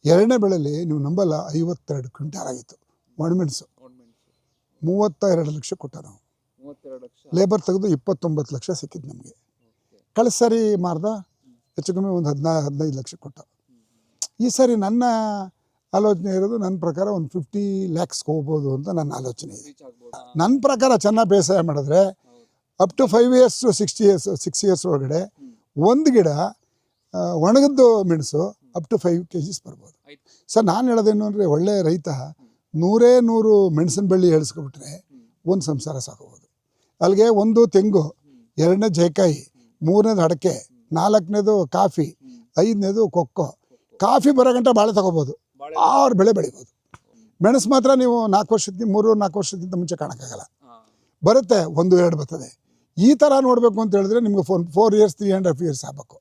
ಎರಡನೇ ಬೆಳೆಯಲ್ಲಿ ನೀವು ನಂಬಲ್ಲ 52 ಕ್ವಿಂಟಾಲ್ ಆಗಿತ್ತು ಒಣಮೆಣಸು. 32 ಲಕ್ಷ ಕೊಟ್ಟ ನಾವು. ಲೇಬರ್ ತೆಗೆದು 29 ಲಕ್ಷ ಸಿಕ್ಕಿದ್ದು ನಮಗೆ. ಕಳೆದ ಸರಿ ಮಾರ್ದ ಹೆಚ್ಚು ಕಮ್ಮಿ ಒಂದು 15 ಲಕ್ಷ ಕೊಟ್ಟ. ಈ ಸರಿ ನನ್ನ ಆಲೋಚನೆ ಇರೋದು ನನ್ನ ಪ್ರಕಾರ ಒಂದು 50 lakhs ಹೋಗ್ಬೋದು ಅಂತ ನನ್ನ ಆಲೋಚನೆ ಇದೆ. ನನ್ನ ಪ್ರಕಾರ ಚೆನ್ನಾಗಿ ಬೇಸಾಯ ಮಾಡಿದ್ರೆ up to 5 years to 6 years ಒಳಗಡೆ ಒಂದು ಗಿಡ ಒಣಗಿದ್ದು ಮೆಣಸು ಅಪ್ ಟು 5 kgs ಬರ್ಬೋದು. ಸರ್ ನಾನು ಹೇಳೋದೇನು ಅಂದರೆ ಒಳ್ಳೆಯ ರೈತ 100 ಮೆಣಸಿನ ಬಳ್ಳಿ ಎಳಿಸ್ಕೊಬಿಟ್ರೆ ಒಂದು ಸಂಸಾರ ಸಾಕೋಬೋದು. ಅಲ್ಲಿಗೆ ಒಂದು ತೆಂಗು, ಎರಡನೇ ಜಾಯಿಕಾಯಿ, ಮೂರನೇದು ಅಡಕೆ, ನಾಲ್ಕನೇದು ಕಾಫಿ, ಐದನೇದು ಕೊಕ್ಕೋ. ಕಾಫಿ ಬರೋ ಗಂಟೆ ಬಾಳೆ ತಗೋಬೋದು, 6 ಬೆಳೆ ಬೆಳಿಬೋದು. ಮೆಣಸು ಮಾತ್ರ ನೀವು 3-4 ವರ್ಷಕ್ಕಿಂತ ಮುಂಚೆ ಕಾಣೋಕ್ಕಾಗಲ್ಲ. ಬರುತ್ತೆ 1-2 ಬರ್ತದೆ. ಈ ಥರ ನೋಡಬೇಕು ಅಂತ ಹೇಳಿದ್ರೆ ನಿಮ್ಗೆ 4 years 3.5 years ಆಗಬೇಕು.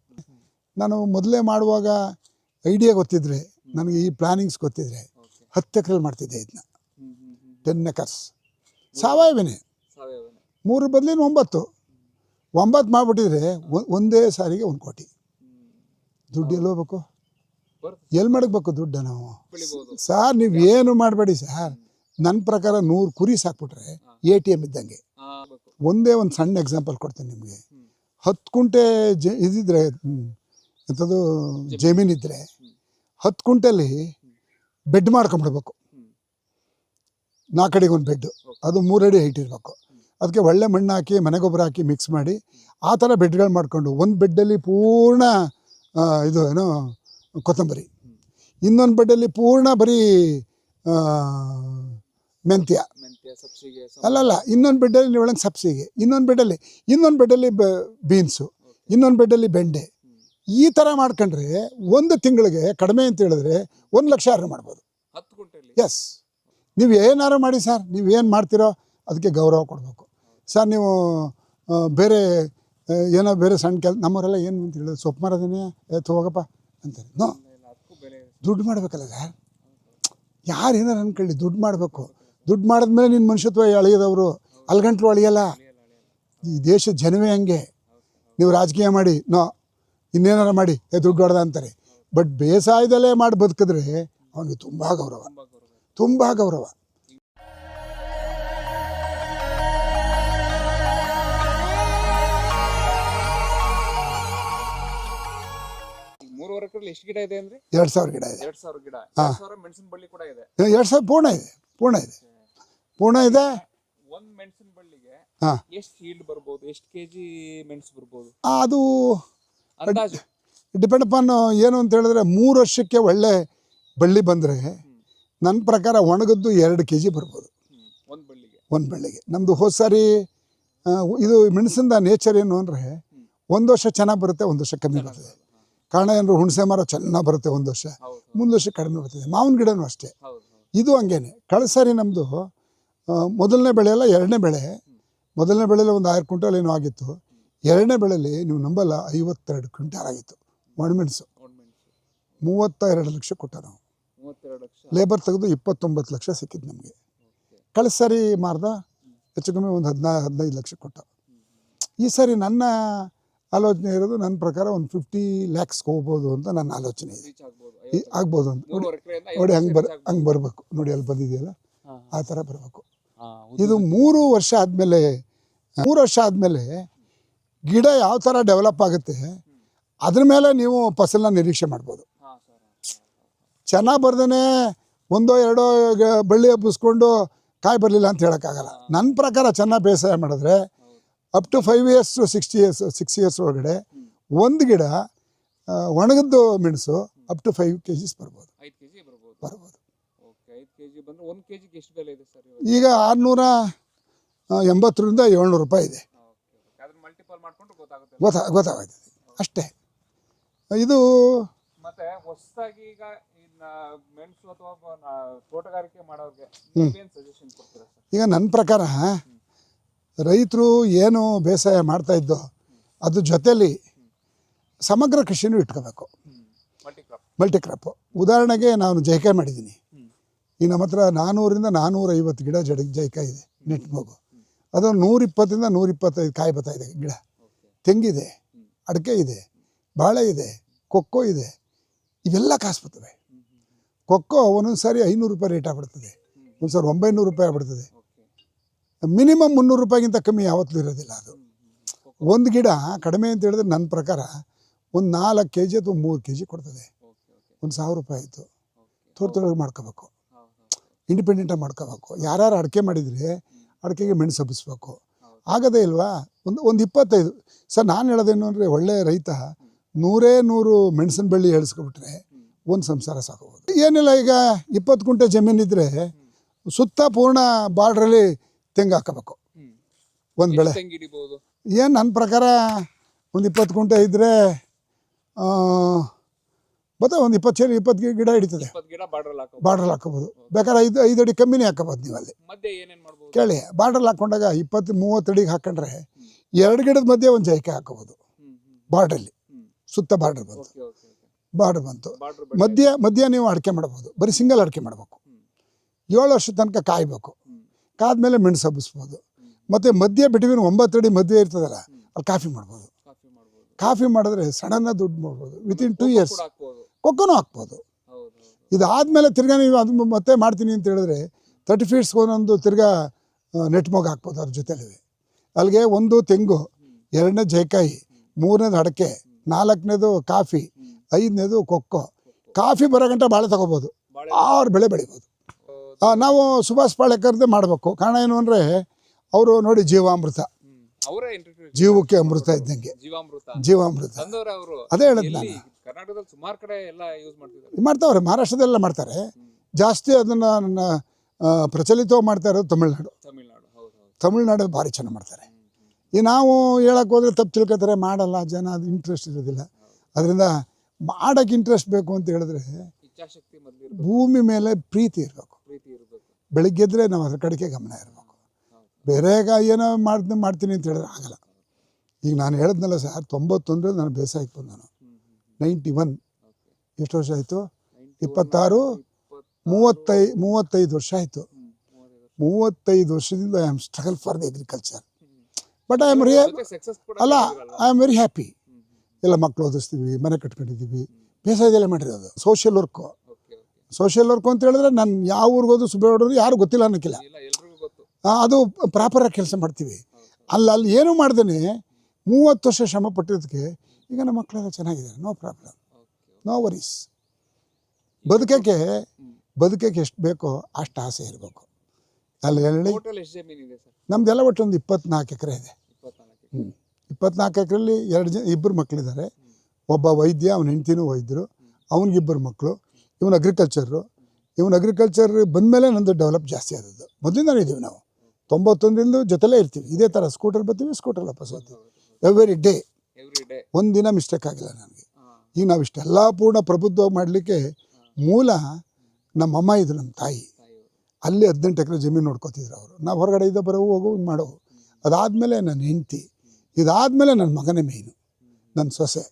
ನಾನು ಮೊದಲೇ ಮಾಡುವಾಗ ಐಡಿಯಾ ಗೊತ್ತಿದ್ರೆ, ನನಗೆ ಈ ಪ್ಲಾನಿಂಗ್ಸ್ ಗೊತ್ತಿದ್ರೆ 10 ಎಕರೆಲಿ ಮಾಡ್ತಿದ್ದೆ ಇದನ್ನ. 10 acres ಸಾವಯವನೇ. 3 ಬದಲಿನ 9 ಮಾಡಿಬಿಟ್ಟಿದ್ರೆ ಒಂದೇ ಸಾರಿಗೆ 1 ಕೋಟಿ. ದುಡ್ಡು ಎಲ್ಲಿ ಹೋಗ್ಬೇಕು? ಎಲ್ಲಿ ಮಾಡಬೇಕು ದುಡ್ಡು ನಾವು? ಸರ್ ನೀವು ಏನು ಮಾಡಬೇಡಿ ಸರ್. ನನ್ನ ಪ್ರಕಾರ 100 ಕುರಿ ಸಾಕ್ಬಿಟ್ರೆ ATM ಇದ್ದಂಗೆ. ಒಂದೇ ಒಂದು ಸಣ್ಣ ಎಕ್ಸಾಂಪಲ್ ಕೊಡ್ತೀನಿ ನಿಮಗೆ. 10 ಕುಂಟೆ ಇದಿದ್ರೆ ಎಂಥದ್ದು ಜಮೀನಿದ್ರೆ 10 ಕುಂಟೆಲಿ ಬೆಡ್ ಮಾಡ್ಕೊಂಬಿಡ್ಬೇಕು. 4 ಅಡಿಗೆ ಒಂದು ಬೆಡ್ಡು, ಅದು 3 ಅಡಿ ಹೈಟ್ ಇರಬೇಕು. ಅದಕ್ಕೆ ಒಳ್ಳೆ ಮಣ್ಣು ಹಾಕಿ ಮನೆ ಗೊಬ್ಬರ ಹಾಕಿ ಮಿಕ್ಸ್ ಮಾಡಿ ಆ ಥರ ಬೆಡ್ಗಳು ಮಾಡಿಕೊಂಡು ಒಂದು ಬೆಡ್ಡಲ್ಲಿ ಪೂರ್ಣ ಇದು ಏನೋ ಕೊತ್ತಂಬರಿ, ಇನ್ನೊಂದು ಬೆಡ್ಡಲ್ಲಿ ಪೂರ್ಣ ಬರೀ ಮೆಂತ್ಯ, ಅಲ್ಲಲ್ಲ ಇನ್ನೊಂದು ಬೆಡ್ಡಲ್ಲಿ ನೀವು ಒಳಗೆ ಸಬ್ಸಿಗೆ, ಇನ್ನೊಂದು ಬೆಡ್ಡಲ್ಲಿ ಬೀನ್ಸು, ಇನ್ನೊಂದು ಬೆಡ್ಡಲ್ಲಿ ಬೆಂಡೆ. ಈ ಥರ ಮಾಡ್ಕೊಂಡ್ರೆ ಒಂದು ತಿಂಗಳಿಗೆ ಕಡಿಮೆ ಅಂತ ಹೇಳಿದ್ರೆ 1 ಲಕ್ಷ ಅರ್ನ್ ಮಾಡ್ಬೋದು. ಎಸ್, ನೀವು ಏನಾರು ಮಾಡಿ ಸರ್, ನೀವು ಏನು ಮಾಡ್ತೀರೋ ಅದಕ್ಕೆ ಗೌರವ ಕೊಡಬೇಕು ಸರ್. ನೀವು ಬೇರೆ ಏನೋ ಬೇರೆ ಸಣ್ಣ ನಮ್ಮವರೆಲ್ಲ ಏನು ಅಂತ ಹೇಳಿದ್ರೆ ಸೊಪ್ಪು ಮಾರೋದೇನೆ ಹೋಗಪ್ಪ ಅಂತಾರೆ. ನೋ, ದುಡ್ಡು ಮಾಡಬೇಕಲ್ಲ ಸರ್. ಯಾರು ಏನಾರು ಅನ್ಕೊಳ್ಳಿ, ದುಡ್ಡು ಮಾಡಬೇಕು. ದುಡ್ಡು ಮಾಡಿದ್ಮೇಲೆ ನಿನ್ನ ಮನುಷ್ಯತ್ವ ಅಳಿಯೋದವರು, ಅಲ್ಗಂಟ್ಲು ಅಳಿಯಲ್ಲ. ಈ ದೇಶದ ಜನವೇ ಹಂಗೆ. ನೀವು ರಾಜಕೀಯ ಮಾಡಿ ಇನ್ನೇನಾರ ಮಾಡಿ ದುಡ್ಡು ಹೊಡೆದ ಅಂತಾರೆ. ಬಟ್ ಬೇಸಾಯದಲ್ಲೇ ಮಾಡಿ ಬದುಕಿದ್ರೆ ಅವನಿಗೆ ತುಂಬ ಗೌರವ. ಎಷ್ಟು ಗಿಡ ಇದೆ ಅಂದ್ರೆ 2000 ಗಿಡ ಇದೆ. 2000 ಗಿಡ, 2000 ಮೆಣಸಿನ ಬಳ್ಳಿ ಕೂಡ ಇದೆ. 2000 ಪೂರ್ಣ ಇದೆ. ಒಂದು ಮೆಣಸಿನ ಬಳ್ಳಿಗೆ ಎಷ್ಟು ಈಲ್ಡ್ ಬರ್ಬೋದು? ಎಷ್ಟು ಕೆಜಿ ಮೆಣಸು ಬರ್ಬೋದು? ಅದು ಅಂದಾಜು ಡಿಪೆಂಡ್ ಅಪಾನ್ ಏನು ಅಂತ ಹೇಳಿದ್ರೆ 3 ವರ್ಷಕ್ಕೆ ಒಳ್ಳೆ ಬಳ್ಳಿ ಬಂದರೆ ನನ್ನ ಪ್ರಕಾರ ಒಣಗದ್ದು 2 kg ಬರ್ಬೋದು ಒಂದು ಬಳ್ಳಿಗೆ. ನಮ್ಮದು ಹೋದ ಸಾರಿ ಇದು ಮೆಣಸಿಂದ ನೇಚರ್ ಏನು ಅಂದರೆ 1 ವರ್ಷ ಚೆನ್ನಾಗಿ ಬರುತ್ತೆ, 1 ವರ್ಷ ಕಮ್ಮಿ ಬರ್ತದೆ. ಕಾರಣ ಏನಾದ್ರು ಹುಣಸೆ ಮರ ಚೆನ್ನಾಗಿ ಬರುತ್ತೆ 1 ವರ್ಷ, ಮುಂದೆ ವರ್ಷ ಕಡಿಮೆ ಬರ್ತದೆ. ಮಾವಿನ ಗಿಡನೂ ಅಷ್ಟೇ. ಇದು ಹಂಗೇನೆ. ಕಳೆದ ಸಾರಿ ನಮ್ಮದು ಮೊದಲನೇ ಬೆಳೆ ಅಲ್ಲ, 2ನೇ ಬೆಳೆ. ಮೊದಲನೇ ಬೆಳೆಯಲ್ಲಿ ಒಂದು 1000 ಕ್ವಿಂಟಾಲ್ ಏನೋ ಆಗಿತ್ತು. 2ನೇ ಬೆಳೆಯಲ್ಲಿ ನೀವು ನಂಬಲ್ಲ 52 ಕ್ವಿಂಟಾಲ್ ಆಗಿತ್ತು ಒಣಮೆಣಸು. 32 ಲಕ್ಷ ಕೊಟ್ಟ ನಾವು. ಲೇಬರ್ ತೆಗೆದು 29 ಲಕ್ಷ ಸಿಕ್ಕಿದ್ದು ನಮಗೆ. ಕಳೆದ ಸಾರಿ ಮಾರ್ದ ಹೆಚ್ಚು ಕಮ್ಮಿ ಒಂದು 15 ಲಕ್ಷ ಕೊಟ್ಟ. ಈ ಸಾರಿ ನನ್ನ ಆಲೋಚನೆ ಇರೋದು ನನ್ನ ಪ್ರಕಾರ ಒಂದು 50 lakhs ಹೋಗ್ಬೋದು ಅಂತ ನನ್ನ ಆಲೋಚನೆ ಇದೆ. ಆಗ್ಬೋದು ಅಂತ ನೋಡಿ. ಹಂಗೆ ಬರಬೇಕು ನೋಡಿ, ಅಲ್ಲಿ ಬಂದಿದೆಯಲ್ಲ ಆ ಥರ ಬರಬೇಕು. ಇದು 3 ವರ್ಷ ಆದಮೇಲೆ ಗಿಡ ಯಾವ ಥರ ಡೆವಲಪ್ ಆಗುತ್ತೆ ಅದ್ರ ಮೇಲೆ ನೀವು ಫಸಲನ್ನ ನಿರೀಕ್ಷೆ ಮಾಡ್ಬೋದು. ಚೆನ್ನಾಗಿ ಬರ್ದೇ 1-2 ಬಳ್ಳಿ ಹಬ್ಬಿಸ್ಕೊಂಡು ಕಾಯಿ ಬರಲಿಲ್ಲ ಅಂತ ಹೇಳೋಕ್ಕಾಗಲ್ಲ. ನನ್ನ ಪ್ರಕಾರ ಚೆನ್ನಾಗಿ ಬೇಸಾಯ ಮಾಡಿದ್ರೆ up to 5 years to 6 years ಒಳಗಡೆ ಒಂದು ಗಿಡ ಒಣಗಿದ್ದು ಮೆಣಸು ಅಪ್ ಟು 5 kgs ಬರ್ಬೋದು. 5 kg ಬರ್ಬೋದು. ಓಕೆ, 5 kg ಬಂದ್ರೆ 1 kg ಗೆ ಎಷ್ಟು ಬೆಲೆ ಇದೆ ಸರ್? ಈಗ 680 ರಿಂದ 700 ರೂಪಾಯಿ ಇದೆ. ಅದನ್ನ ಮಲ್ಟಿಪಲ್ ಮಾಡ್ಕೊಂಡು ಗೊತ್ತಾಗುತ್ತೆ ಅಷ್ಟೇ. ಇದು ಮತ್ತೆ ಹೊಸದಾಗಿ ಈಗ ಮೆಣಸು ಅಥವಾ ತೋಟಗಾರಿಕೆ ಮಾಡೋರಿಗೆ ಏನು ಸಜೆಷನ್ ಕೊಡ್ತೀರಾ ಸರ್? ಈಗ ನನ್ನ ಪ್ರಕಾರ ರೈತರು ಏನು ಬೇಸಾಯ ಮಾಡ್ತಾ ಇದ್ದೋ ಅದ್ರ ಜೊತೆಲಿ ಸಮಗ್ರ ಕೃಷಿನೂ ಇಟ್ಕೋಬೇಕು. Multi crop. ಉದಾಹರಣೆಗೆ ನಾನು ಜಾಯಿಕಾಯಿ ಮಾಡಿದ್ದೀನಿ. ಈಗ ನಮ್ಮ ಹತ್ರ 400 ರಿಂದ 450 ಗಿಡ ಜಾಯಿಕಾಯಿ ಇದೆ, ನೆಟ್ ಮಗು. ಅದು 120 ರಿಂದ 125 ಕಾಯಿ ಬರ್ತಾ ಇದೆ ಗಿಡ. ತೆಂಗಿದೆ, ಅಡಿಕೆ ಇದೆ, ಬಾಳೆ ಇದೆ, ಕೊಕ್ಕೋ ಇದೆ, ಇವೆಲ್ಲ ಕಾಸು ಬರ್ತವೆ. ಕೊಕ್ಕೋ ಒಂದೊಂದು ಸಾರಿ 500 ರೂಪಾಯಿ ರೇಟ್ ಆಗ್ಬಿಡ್ತದೆ, ಒಂದು ಸಾರಿ 900 ರೂಪಾಯಿ ಆಗ್ಬಿಡ್ತದೆ. ಮಿನಿಮಮ್ 300 ರೂಪಾಯಿಗಿಂತ ಕಮ್ಮಿ ಯಾವತ್ತೂ ಇರೋದಿಲ್ಲ ಅದು. ಒಂದು ಗಿಡ ಕಡಿಮೆ ಅಂತ ಹೇಳಿದ್ರೆ ನನ್ನ ಪ್ರಕಾರ ಒಂದು 4 kg ಅಥವಾ 3 kg ಕೊಡ್ತದೆ. ಒಂದು 1000 ರೂಪಾಯಿ ಆಯಿತು. ತೋಟದೊಳಗೆ ಮಾಡ್ಕೋಬೇಕು, ಇಂಡಿಪೆಂಡೆಂಟಾಗಿ ಮಾಡ್ಕೋಬೇಕು. ಯಾರು ಅಡಿಕೆ ಮಾಡಿದರೆ ಅಡಿಕೆಗೆ ಮೆಣಸು ಹಬ್ಬಿಸ್ಬೇಕು, ಆಗದೇ ಇಲ್ವಾ? ಒಂದು 25 ಸರ್ ನಾನು ಹೇಳೋದೇನು ಅಂದರೆ, ಒಳ್ಳೆಯ ರೈತ 100 ಮೆಣಸಿನ ಬಳ್ಳಿ ಏಳಿಸ್ಕೊಬಿಟ್ರೆ ಒಂದು ಸಂಸಾರ ಸಾಕೋಬೋದು. ಏನಿಲ್ಲ, ಈಗ 20 ಗುಂಟೆ ಜಮೀನಿದ್ರೆ ಸುತ್ತ ಪೂರ್ಣ ಬಾರ್ಡ್ರಲ್ಲಿ ತೆಂಗು ಹಾಕೋಬೇಕು. ಒಂದು ಬೆಳೆ ಏನು ನನ್ನ ಪ್ರಕಾರ ಒಂದು 20 ಗುಂಟೆ ಇದ್ದರೆ ಮತ್ತೆ ಒಂದು 20 ಗಿಡ ಹಿಡಿತದೆ. ಬಾರ್ಡ್ರಲ್ಲಿ ಹಾಕೋಬೋದು. ಬೇಕಾದ್ರೆ 5 ಅಡಿ ಕಮ್ಮಿನೇ ಹಾಕೋಬೋದು ನೀವು ಅಲ್ಲಿ. ಕೇಳಿ, ಬಾರ್ಡ್ರಲ್ಲಿ ಹಾಕ್ಕೊಂಡಾಗ 20-30 ಅಡಿಗೆ ಹಾಕೊಂಡ್ರೆ 2 ಗಿಡದ ಮಧ್ಯೆ ಒಂದು ಜೈಕೆ ಹಾಕೋಬೋದು. ಬಾರ್ಡ್ರಲ್ಲಿ ಸುತ್ತ ಬಾರ್ಡ್ರ್ ಬಂತು. ಮಧ್ಯ ನೀವು ಅಡಿಕೆ ಮಾಡ್ಬೋದು. ಬರೀ ಸಿಂಗಲ್ ಅಡಿಕೆ ಮಾಡಬೇಕು. 7 ವರ್ಷದ ತನಕ ಕಾಯಬೇಕು. ಕಾದ್ಮೇಲೆ ಮೆಣಸು ಹಬ್ಬಿಸ್ಬೋದು. ಮತ್ತು ಮಧ್ಯ ಬಿಟ್ವೀನ್ 9 ಅಡಿ ಮಧ್ಯೆ ಇರ್ತದಲ್ಲ, ಅಲ್ಲಿ ಕಾಫಿ ಮಾಡ್ಬೋದು. ಕಾಫಿ ಮಾಡಿದ್ರೆ ಸಡನ್ನಾಗಿ ದುಡ್ಡು ಮಾಡ್ಬೋದು. ವಿತಿನ್ 2 years ಕೊಕ್ಕೋನೂ ಹಾಕ್ಬೋದು. ಇದಾದಮೇಲೆ ತಿರ್ಗಾ ನೀವು ಅದು ಮತ್ತೆ ಮಾಡ್ತೀನಿ ಅಂತ ಹೇಳಿದ್ರೆ 30 feet ಒಂದೊಂದು ತಿರ್ಗಾ ನೆಟ್ ಮೊಗ್ ಹಾಕ್ಬೋದು ಅದ್ರ ಜೊತೆಲಿ. ಅಲ್ಲಿಗೆ 1 ತೆಂಗು, 2ನೇ ಜೈಕಾಯಿ, 3ನೇದು ಅಡಿಕೆ, 4ನೇದು ಕಾಫಿ, 5ನೇದು ಕೊಕ್ಕೋ. ಕಾಫಿ ಬರೋ ಗಂಟೆ ಬಾಳೆ ತಗೋಬೋದು, 6 ಬೆಳೆ ಬೆಳಿಬೋದು. ನಾವು ಸುಭಾಷ್ ಪಾಳೇಕರ್ದೇ ಮಾಡಬೇಕು. ಕಾರಣ ಏನು ಅಂದರೆ, ಅವರು ನೋಡಿ ಜೀವಾಮೃತ, ಜೀವಕ್ಕೆ ಅಮೃತ ಇದ್ದಂಗೆ. ಜೀವಾಮೃತ ಅದೇ ಹೇಳಿದ್ ನಾನು. ಮಾಡ್ತಾವ್ರೆ, ಮಹಾರಾಷ್ಟ್ರದೆಲ್ಲ ಮಾಡ್ತಾರೆ. ಜಾಸ್ತಿ ಅದನ್ನು ಪ್ರಚಲಿತವಾಗಿ ಮಾಡ್ತಾ ಇರೋದು ತಮಿಳ್ನಾಡು ಭಾರಿ ಚೆನ್ನಾಗಿ ಮಾಡ್ತಾರೆ. ಈ ನಾವು ಹೇಳಕ್ಕೆ ಹೋದರೆ ತಪ್ಪು ತಿಳ್ಕೊತಾರೆ, ಮಾಡಲ್ಲ ಜನ, ಅದು ಇಂಟ್ರೆಸ್ಟ್ ಇರೋದಿಲ್ಲ. ಅದರಿಂದ ಮಾಡೋಕ್ಕೆ ಇಂಟ್ರೆಸ್ಟ್ ಬೇಕು ಅಂತ ಹೇಳಿದ್ರೆ ಭೂಮಿ ಮೇಲೆ ಪ್ರೀತಿ ಇರಬೇಕು. ಬೆಳಿಗ್ಗೆದ್ರೆ ನಾವು ಅದ್ರ ಕಡೆಗೆ ಗಮನ ಇರಬೇಕು. ಬೇರೆಗ ಏನೋ ಮಾಡ್ತೀನಿ ಅಂತ ಹೇಳಿದ್ರೆ ಆಗಲ್ಲ. ಈಗ ನಾನು ಹೇಳಿದ್ನಲ್ಲ ಸರ್, 91 ನಾನು ಬೇಸಾಯಕ್ಕೆ ಬಂದ. ನಾನು 91 ಎಷ್ಟು ವರ್ಷ ಆಯಿತು? 26 35 ವರ್ಷ ಆಯಿತು. 35 ವರ್ಷದಿಂದ I am struggle for the agriculture. But I am very happy. ಎಲ್ಲ ಮಕ್ಕಳು ಓದಿಸ್ತೀವಿ, ಮನೆ ಕಟ್ಕೊಂಡಿದ್ದೀವಿ, ಬೇಸಾಯದಲ್ಲೇ ಮಾಡಿರೋದು. ಸೋಷಿಯಲ್ ವರ್ಕು ಅಂತ ಹೇಳಿದ್ರೆ ನಾನು ಯಾವ ಊರಿಗೆ ಹೋದ್ರು ಸುಬ್ಬೇಗೌಡರು ಯಾರು ಗೊತ್ತಿಲ್ಲ ಅನ್ನೋಕ್ಕಿಲ್ಲ. ಅದು ಪ್ರಾಪರಾಗಿ ಕೆಲಸ ಮಾಡ್ತೀವಿ. ಅಲ್ಲಿ ಏನೂ ಮಾಡ್ದೇನೆ 30 ವರ್ಷ ಶ್ರಮ ಪಟ್ಟಿರೋದಕ್ಕೆ ಈಗ ನಮ್ಮ ಮಕ್ಕಳೆಲ್ಲ ಚೆನ್ನಾಗಿದ್ದಾರೆ. No problem, no worries. ಬದುಕಕ್ಕೆ ಎಷ್ಟು ಬೇಕೋ ಅಷ್ಟು ಆಸೆ ಇರಬೇಕು. ಅಲ್ಲಿ ಹೇಳಿ ನಮ್ದೆಲ್ಲ ಒಟ್ಟು ಒಂದು 24 ಎಕರೆ ಇದೆ. 24 ಎಕರೆಯಲ್ಲಿ 2 ಮಕ್ಕಳಿದ್ದಾರೆ. ಒಬ್ಬ ವೈದ್ಯ, ಅವನ ಹೆಂಡ್ತಿನೂ ವೈದ್ಯರು, ಅವನಿಗಿಬ್ಬರು ಮಕ್ಕಳು. ಇವನು ಅಗ್ರಿಕಲ್ಚರ್ ಬಂದಮೇಲೆ ನಂದು ಡೆವಲಪ್ ಜಾಸ್ತಿ ಆದದ್ದು. ಮೊದಲಿಂದಲೂ ಇದ್ದೀವಿ ನಾವು. 91ರಿಂದ ಜೊತೆಲೇ ಇರ್ತೀವಿ. ಇದೇ ಥರ ಸ್ಕೂಟರ್ ಬರ್ತೀವಿ, ಸ್ಕೂಟರ್ ವಾಪಸ್ ಹೋಗ್ತೀವಿ. ಎವ್ರಿ ಡೇ, ಒಂದಿನ ಮಿಸ್ಟೇಕ್ ಆಗಿಲ್ಲ ನನಗೆ. ಈಗ ನಾವು ಇಷ್ಟೆಲ್ಲ ಪೂರ್ಣ ಪ್ರಬುದ್ಧವಾಗಿ ಮಾಡಲಿಕ್ಕೆ ಮೂಲ ನಮ್ಮಮ್ಮ, ಇದು ನಮ್ಮ ತಾಯಿ. ಅಲ್ಲಿ 18 ಎಕರೆ ಜಮೀನು ನೋಡ್ಕೋತಿದ್ರು ಅವರು. ನಾವು ಹೊರಗಡೆ ಇದ್ದ ಬರೋ ಹೋಗೋ ಮಾಡೋ. ಅದಾದಮೇಲೆ ನನ್ನ ಹೆಂಡ್ತಿ, ಇದಾದಮೇಲೆ ನನ್ನ ಮಗನೇ ಮೇಯ್ನು, ನನ್ನ ಸೊಸೆ.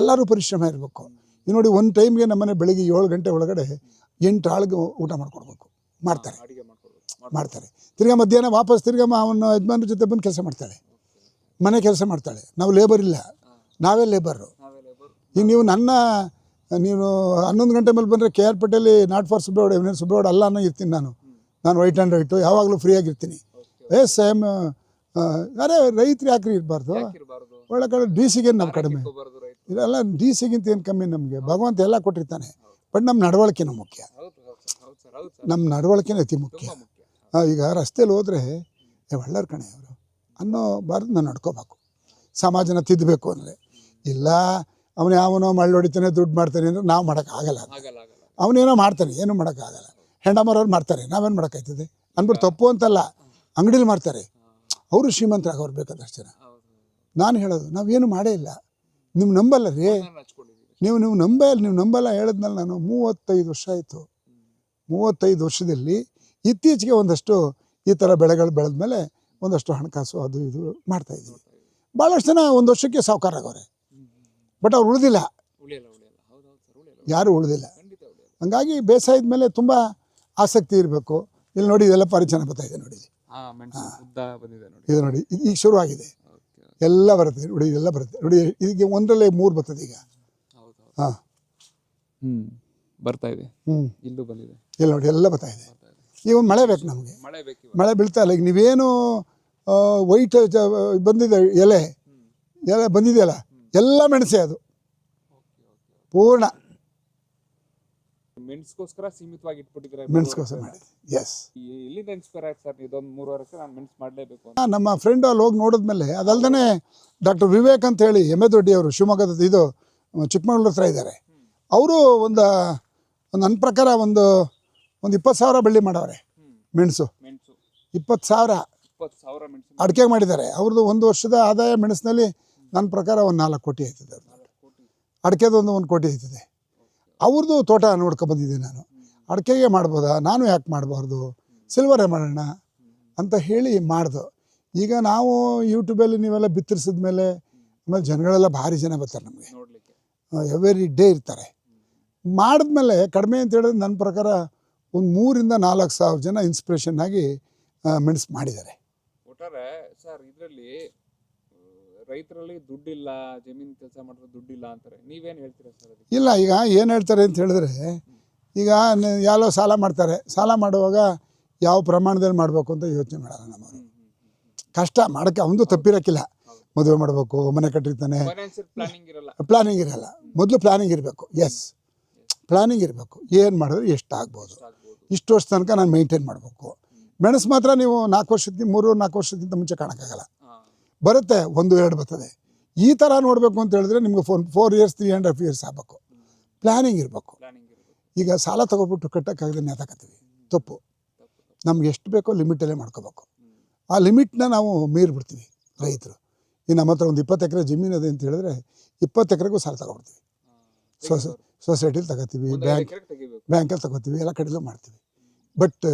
ಎಲ್ಲರೂ ಪರಿಶ್ರಮ ಇರಬೇಕು. ಈಗ ನೋಡಿ, ಒಂದು ಟೈಮ್ಗೆ ನಮ್ಮನೆ ಬೆಳಿಗ್ಗೆ 7 ಗಂಟೆ ಒಳಗಡೆ 8 ಆಳಿಗೆ ಊಟ ಮಾಡ್ಕೊಡ್ಬೇಕು. ಮಾಡ್ತಾರೆ. ತಿರ್ಗಾ ಮಧ್ಯಾಹ್ನ ವಾಪಸ್ ತಿರ್ಗಾ ಅವನ ಯಜಮಾನ್ರ ಜೊತೆ ಬಂದು ಕೆಲಸ ಮಾಡ್ತಾಳೆ, ಮನೆ ಕೆಲಸ ಮಾಡ್ತಾಳೆ. ನಾವು ಲೇಬರ್ ಇಲ್ಲ, ನಾವೇ ಲೇಬರು. ಈಗ ನೀವು 11 ಗಂಟೆ ಮೇಲೆ ಬಂದರೆ KR ಪೇಟೆಯಲ್ಲಿ ನಾಟ್ ಫಾರ್ ಸುಬ್ಬೇಗೌಡ, ಇವನೇನು ಸುಬ್ಬೇಗೌಡ ಅಲ್ಲ ಅನ್ನೋ ಇರ್ತೀನಿ ನಾನು ವೈಟ್ ಆ್ಯಂಡ್ ವೈಟು, ಯಾವಾಗಲೂ ಫ್ರೀಯಾಗಿರ್ತೀನಿ. ಸೇಮ್ ಅರೆ ರೈತರು ಯಾಕ್ರಿ ಇರಬಾರ್ದು? ಒಳ್ಳೆ ಕಡೆ DC-ಗೆ ನಾವು ಕಡಿಮೆ ಇದೆಲ್ಲ. DC-ಗಿಂತ ಏನು ಕಮ್ಮಿ ನಮಗೆ? ಭಗವಂತ ಎಲ್ಲ ಕೊಟ್ಟಿರ್ತಾನೆ. ಬಟ್ ನಮ್ಮ ನಡವಳಿಕೆನೂ ಮುಖ್ಯ. ನಮ್ಮ ನಡವಳಿಕೆನೇ ಅತಿ ಮುಖ್ಯ. ಈಗ ರಸ್ತೆಯಲ್ಲಿ ಹೋದರೆ ಒಳ್ಳೆಯವ್ರ ಕಣೆ ಅವರು ಅನ್ನೋ ಬಾರ್ದು ನಾನು ನಡ್ಕೋಬೇಕು. ಸಮಾಜನ ತಿದ್ದಬೇಕು ಅಂದರೆ ಇಲ್ಲ, ಅವನೋ ಮಳ್ಳು ಹೊಡಿತಾನೆ, ದುಡ್ಡು ಮಾಡ್ತಾನೆ ಅಂದರೆ ನಾವು ಮಾಡೋಕ್ಕಾಗಲ್ಲ. ಅವನೇನೋ ಮಾಡ್ತಾನೆ, ಏನೂ ಮಾಡೋಕ್ಕಾಗಲ್ಲ. ಹೆಂಡಮರವ್ರು ಮಾಡ್ತಾರೆ, ನಾವೇನು ಮಾಡೋಕ್ಕಾಯ್ತದೆ ಅಂದ್ಬಿಟ್ಟು ತಪ್ಪು ಅಂತಲ್ಲ. ಅಂಗಡೀಲಿ ಮಾಡ್ತಾರೆ, ಅವರು ಶ್ರೀಮಂತರಾಗವ್ರು ಬೇಕಾದಷ್ಟು ಜನ. ನಾನು ಹೇಳೋದು, ನಾವೇನು ಮಾಡೇ ಇಲ್ಲ. ನೀವು ನಂಬಲ್ಲ ರೀ, ನೀವು ನಂಬಲ್ಲ. ಹೇಳಿದ್ನಲ್ಲ ನಾನು, 35 ವರ್ಷ ಆಯಿತು. 35 ವರ್ಷದಲ್ಲಿ ಇತ್ತೀಚೆಗೆ ಒಂದಷ್ಟು ಈ ಥರ ಬೆಳೆಗಳು ಬೆಳೆದ್ಮೇಲೆ ಒಂದಷ್ಟು ಹಣಕಾಸು ಅದು ಇದು ಮಾಡ್ತಾಯಿದ್ದೀವಿ. ಭಾಳಷ್ಟು ಜನ 1 ವರ್ಷಕ್ಕೆ ಸಾಹುಕಾರ ಆಗವ್ರೆ, ಬಟ್ ಅವ್ರು ಉಳಿದಿಲ್ಲ, ಯಾರೂ ಉಳಿದಿಲ್ಲ. ಹಂಗಾಗಿ ಬೇಸಾಯದ ಮೇಲೆ ತುಂಬ ಆಸಕ್ತಿ ಇರಬೇಕು. ಇಲ್ಲಿ ನೋಡಿ, ಇದೆಲ್ಲ ಭಾರಿ ಚೆನ್ನಾಗಿ ಬರ್ತಾಯಿದೆ ನೋಡಿ. ಇದು ನೋಡಿ, ಈಗ ಶುರುವಾಗಿದೆ, ಎಲ್ಲ ಬರುತ್ತೆ ನೋಡಿ, ಇದೆಲ್ಲ ಬರುತ್ತೆ ನೋಡಿ. ಇದಕ್ಕೆ 1ರಲ್ಲಿ 3 ಬರ್ತದೆ ಈಗ. ಹಾಂ, ಬರ್ತಾ ಇದೆ, ಹ್ಞೂ ಇಲ್ಲೂ ಬಂದಿದೆ, ಇಲ್ಲ ನೋಡಿ ಎಲ್ಲ ಬರ್ತಾ ಇದೆ. ಈಗ ಒಂದು ಮಳೆ ಬೇಕು ನಮಗೆ, ಮಳೆ ಬೇಕು. ಮಳೆ ಬೀಳ್ತಾ ಇಲ್ಲ. ಈಗ ನೀವೇನು ವೈಟ್ ಬಂದಿದೆ ಎಲೆ ಬಂದಿದೆಯಲ್ಲ, ಎಲ್ಲ ಮೆಣಸೆ ಅದು ಪೂರ್ಣ ಮೆಣಸ್ಗೋಸ್ಕರ ಸೀಮಿತವಾಗಿ ಇಟ್ಬಿಟ್ಟಿದ್ರೆ. ಮೆಣಸ್ಕೋಸ್ಕರ ಮಾಡಿದೆ. ಎಸ್, ಎಲ್ಲಿಂದ ಇನ್ಸ್ಪೈರ್ ಆಯ್ತು ಸರ್ ಇದೊಂದು 3 ವರ್ಷಕ್ಕೆ ನಾನು ಮೆಣಸು ಮಾಡಲೇಬೇಕು ಅಂತ? ನಮ್ಮ ಫ್ರೆಂಡ್ ಅಲ್ಲಿ ಹೋಗಿ ನೋಡಿದ್ಮೇಲೆ, ಅದಲ್ದೇ ಡಾಕ್ಟರ್ ವಿವೇಕ್ ಅಂತ ಹೇಳಿ ಎಮ್ಮೆ ಅವರು ಶಿವಮೊಗ್ಗದ ಇದು ಚಿಕ್ಕಮಗಳೂರು ಹತ್ರ ಇದ್ದಾರೆ. ಅವರು ನನ್ನ ಪ್ರಕಾರ ಒಂದು 20,000 ಬಳ್ಳಿ ಮಾಡವ್ರೆ ಮೆಣಸು. 20,000 ಮೆಣಸು ಅಡಿಕೆ ಮಾಡಿದ್ದಾರೆ. ಅವ್ರದ್ದು 1 ವರ್ಷದ ಆದಾಯ ಮೆಣಸಿನಲ್ಲಿ ನನ್ನ ಪ್ರಕಾರ ಒಂದು 4 ಕೋಟಿ ಆಯ್ತದೆ. ಅಡಿಕೆದು 1 ಕೋಟಿ ಆಯ್ತದೆ. ಅವ್ರದ್ದು ತೋಟ ನೋಡ್ಕೊ ಬಂದಿದ್ದೀನಿ ನಾನು. ಅಡಿಕೆಗೆ ಮಾಡ್ಬೋದಾ, ನಾನು ಯಾಕೆ ಮಾಡಬಾರ್ದು, ಸಿಲ್ವರೇ ಮಾಡೋಣ ಅಂತ ಹೇಳಿ ಮಾಡ್ದು. ಈಗ ನಾವು ಯೂಟ್ಯೂಬಲ್ಲಿ ನೀವೆಲ್ಲ ಬಿತ್ತರಿಸಿದ ಮೇಲೆ ಆಮೇಲೆ ಜನಗಳೆಲ್ಲ ಭಾರಿ ಜನ ಬರ್ತಾರೆ ನಮಗೆ, ಎವ್ರಿ ಡೇ ಇರ್ತಾರೆ. ಮಾಡಿದ್ಮೇಲೆ ಕಡಿಮೆ ಅಂತ ಹೇಳಿದ್ರೆ ನನ್ನ ಪ್ರಕಾರ ಒಂದು 3,000-4,000 ಜನ ಇನ್ಸ್ಪಿರೇಷನ್ ಆಗಿ ಮೆಣಸು ಮಾಡಿದ್ದಾರೆ. ಒಟ್ಟಾರೆ ಸರ್ ಇದರಲ್ಲಿ ರೈತರಲ್ಲಿ ದುಡ್ಡಿಲ್ಲ, ಜಮೀನು ಕೆಲಸ ಮಾಡಿದ್ರೆ ದುಡ್ಡಿಲ್ಲ ಅಂತಾರೆ, ನೀವೇನು ಹೇಳ್ತೀರಾ ಸರ್ ಅದಕ್ಕೆ? ಇಲ್ಲ, ಈಗ ಏನು ಹೇಳ್ತಾರೆ ಅಂತ ಹೇಳಿದ್ರೆ, ಈಗ ಯಾರೋ ಸಾಲ ಮಾಡ್ತಾರೆ. ಸಾಲ ಮಾಡುವಾಗ ಯಾವ ಪ್ರಮಾಣದಲ್ಲಿ ಮಾಡಬೇಕು ಅಂತ ಯೋಚನೆ ಮಾಡಲ್ಲ ನಮ್ಮವರು. ಕಷ್ಟ ಮಾಡೋಕ್ಕೆ ಅವನದು ತಪ್ಪಿರೋಕ್ಕಿಲ್ಲ. ಮದುವೆ ಮಾಡಬೇಕು, ಮನೆ ಕಟ್ಟಿರ್ತಾನೆ, ಪ್ಲಾನಿಂಗ್ ಇರಲ್ಲ. ಮೊದಲು ಪ್ಲಾನಿಂಗ್ ಇರಬೇಕು. ಎಸ್, ಪ್ಲಾನಿಂಗ್ ಇರಬೇಕು. ಏನು ಮಾಡಿದ್ರೆ ಎಷ್ಟು ಆಗ್ಬೋದು, ಇಷ್ಟು ವರ್ಷ ತನಕ ನಾನು ಮೇಂಟೈನ್ ಮಾಡಬೇಕು. ಮೆಣಸು ಮಾತ್ರ ನೀವು 4 ವರ್ಷಕ್ಕಿಂತ ಮುಂಚೆ ಕಾಣೋಕ್ಕಾಗಲ್ಲ. ಬರುತ್ತೆ, 1-2 ಬರ್ತದೆ. ಈ ಥರ ನೋಡಬೇಕು ಅಂತ ಹೇಳಿದ್ರೆ ನಿಮ್ಗೆ 4 ಇಯರ್ಸ್ 3.5 ಇಯರ್ಸ್ ಆಗಬೇಕು. ಪ್ಲ್ಯಾನಿಂಗ್ ಇರಬೇಕು. ಈಗ ಸಾಲ ತೊಗೊಬಿಟ್ಟು ಕಟ್ಟೋಕ್ಕಾಗದೆ ನೇತಾಕತ್ತೀವಿ, ತಪ್ಪು. ನಮ್ಗೆ ಎಷ್ಟು ಬೇಕೋ ಲಿಮಿಟಲ್ಲೇ ಮಾಡ್ಕೋಬೇಕು. ಆ ಲಿಮಿಟ್ನ ನಾವು ಮೀರಿಬಿಡ್ತೀವಿ ರೈತರು. ಈಗ ನಮ್ಮ ಹತ್ರ ಒಂದು 20 ಎಕರೆ ಜಮೀನು ಇದೆ ಅಂತ ಹೇಳಿದ್ರೆ 20 ಎಕರೆಗೂ ಸಾಲ ತಗೊಬಿಡ್ತೀವಿ. ಸೊಸೈಟಿಲಿ ತಗೋತೀವಿ, ಬ್ಯಾಂಕಲ್ಲಿ ತಗೋತೀವಿ, ಎಲ್ಲ ಕಡೆಯಲ್ಲೂ ಮಾಡ್ತೀವಿ. ಬಟ್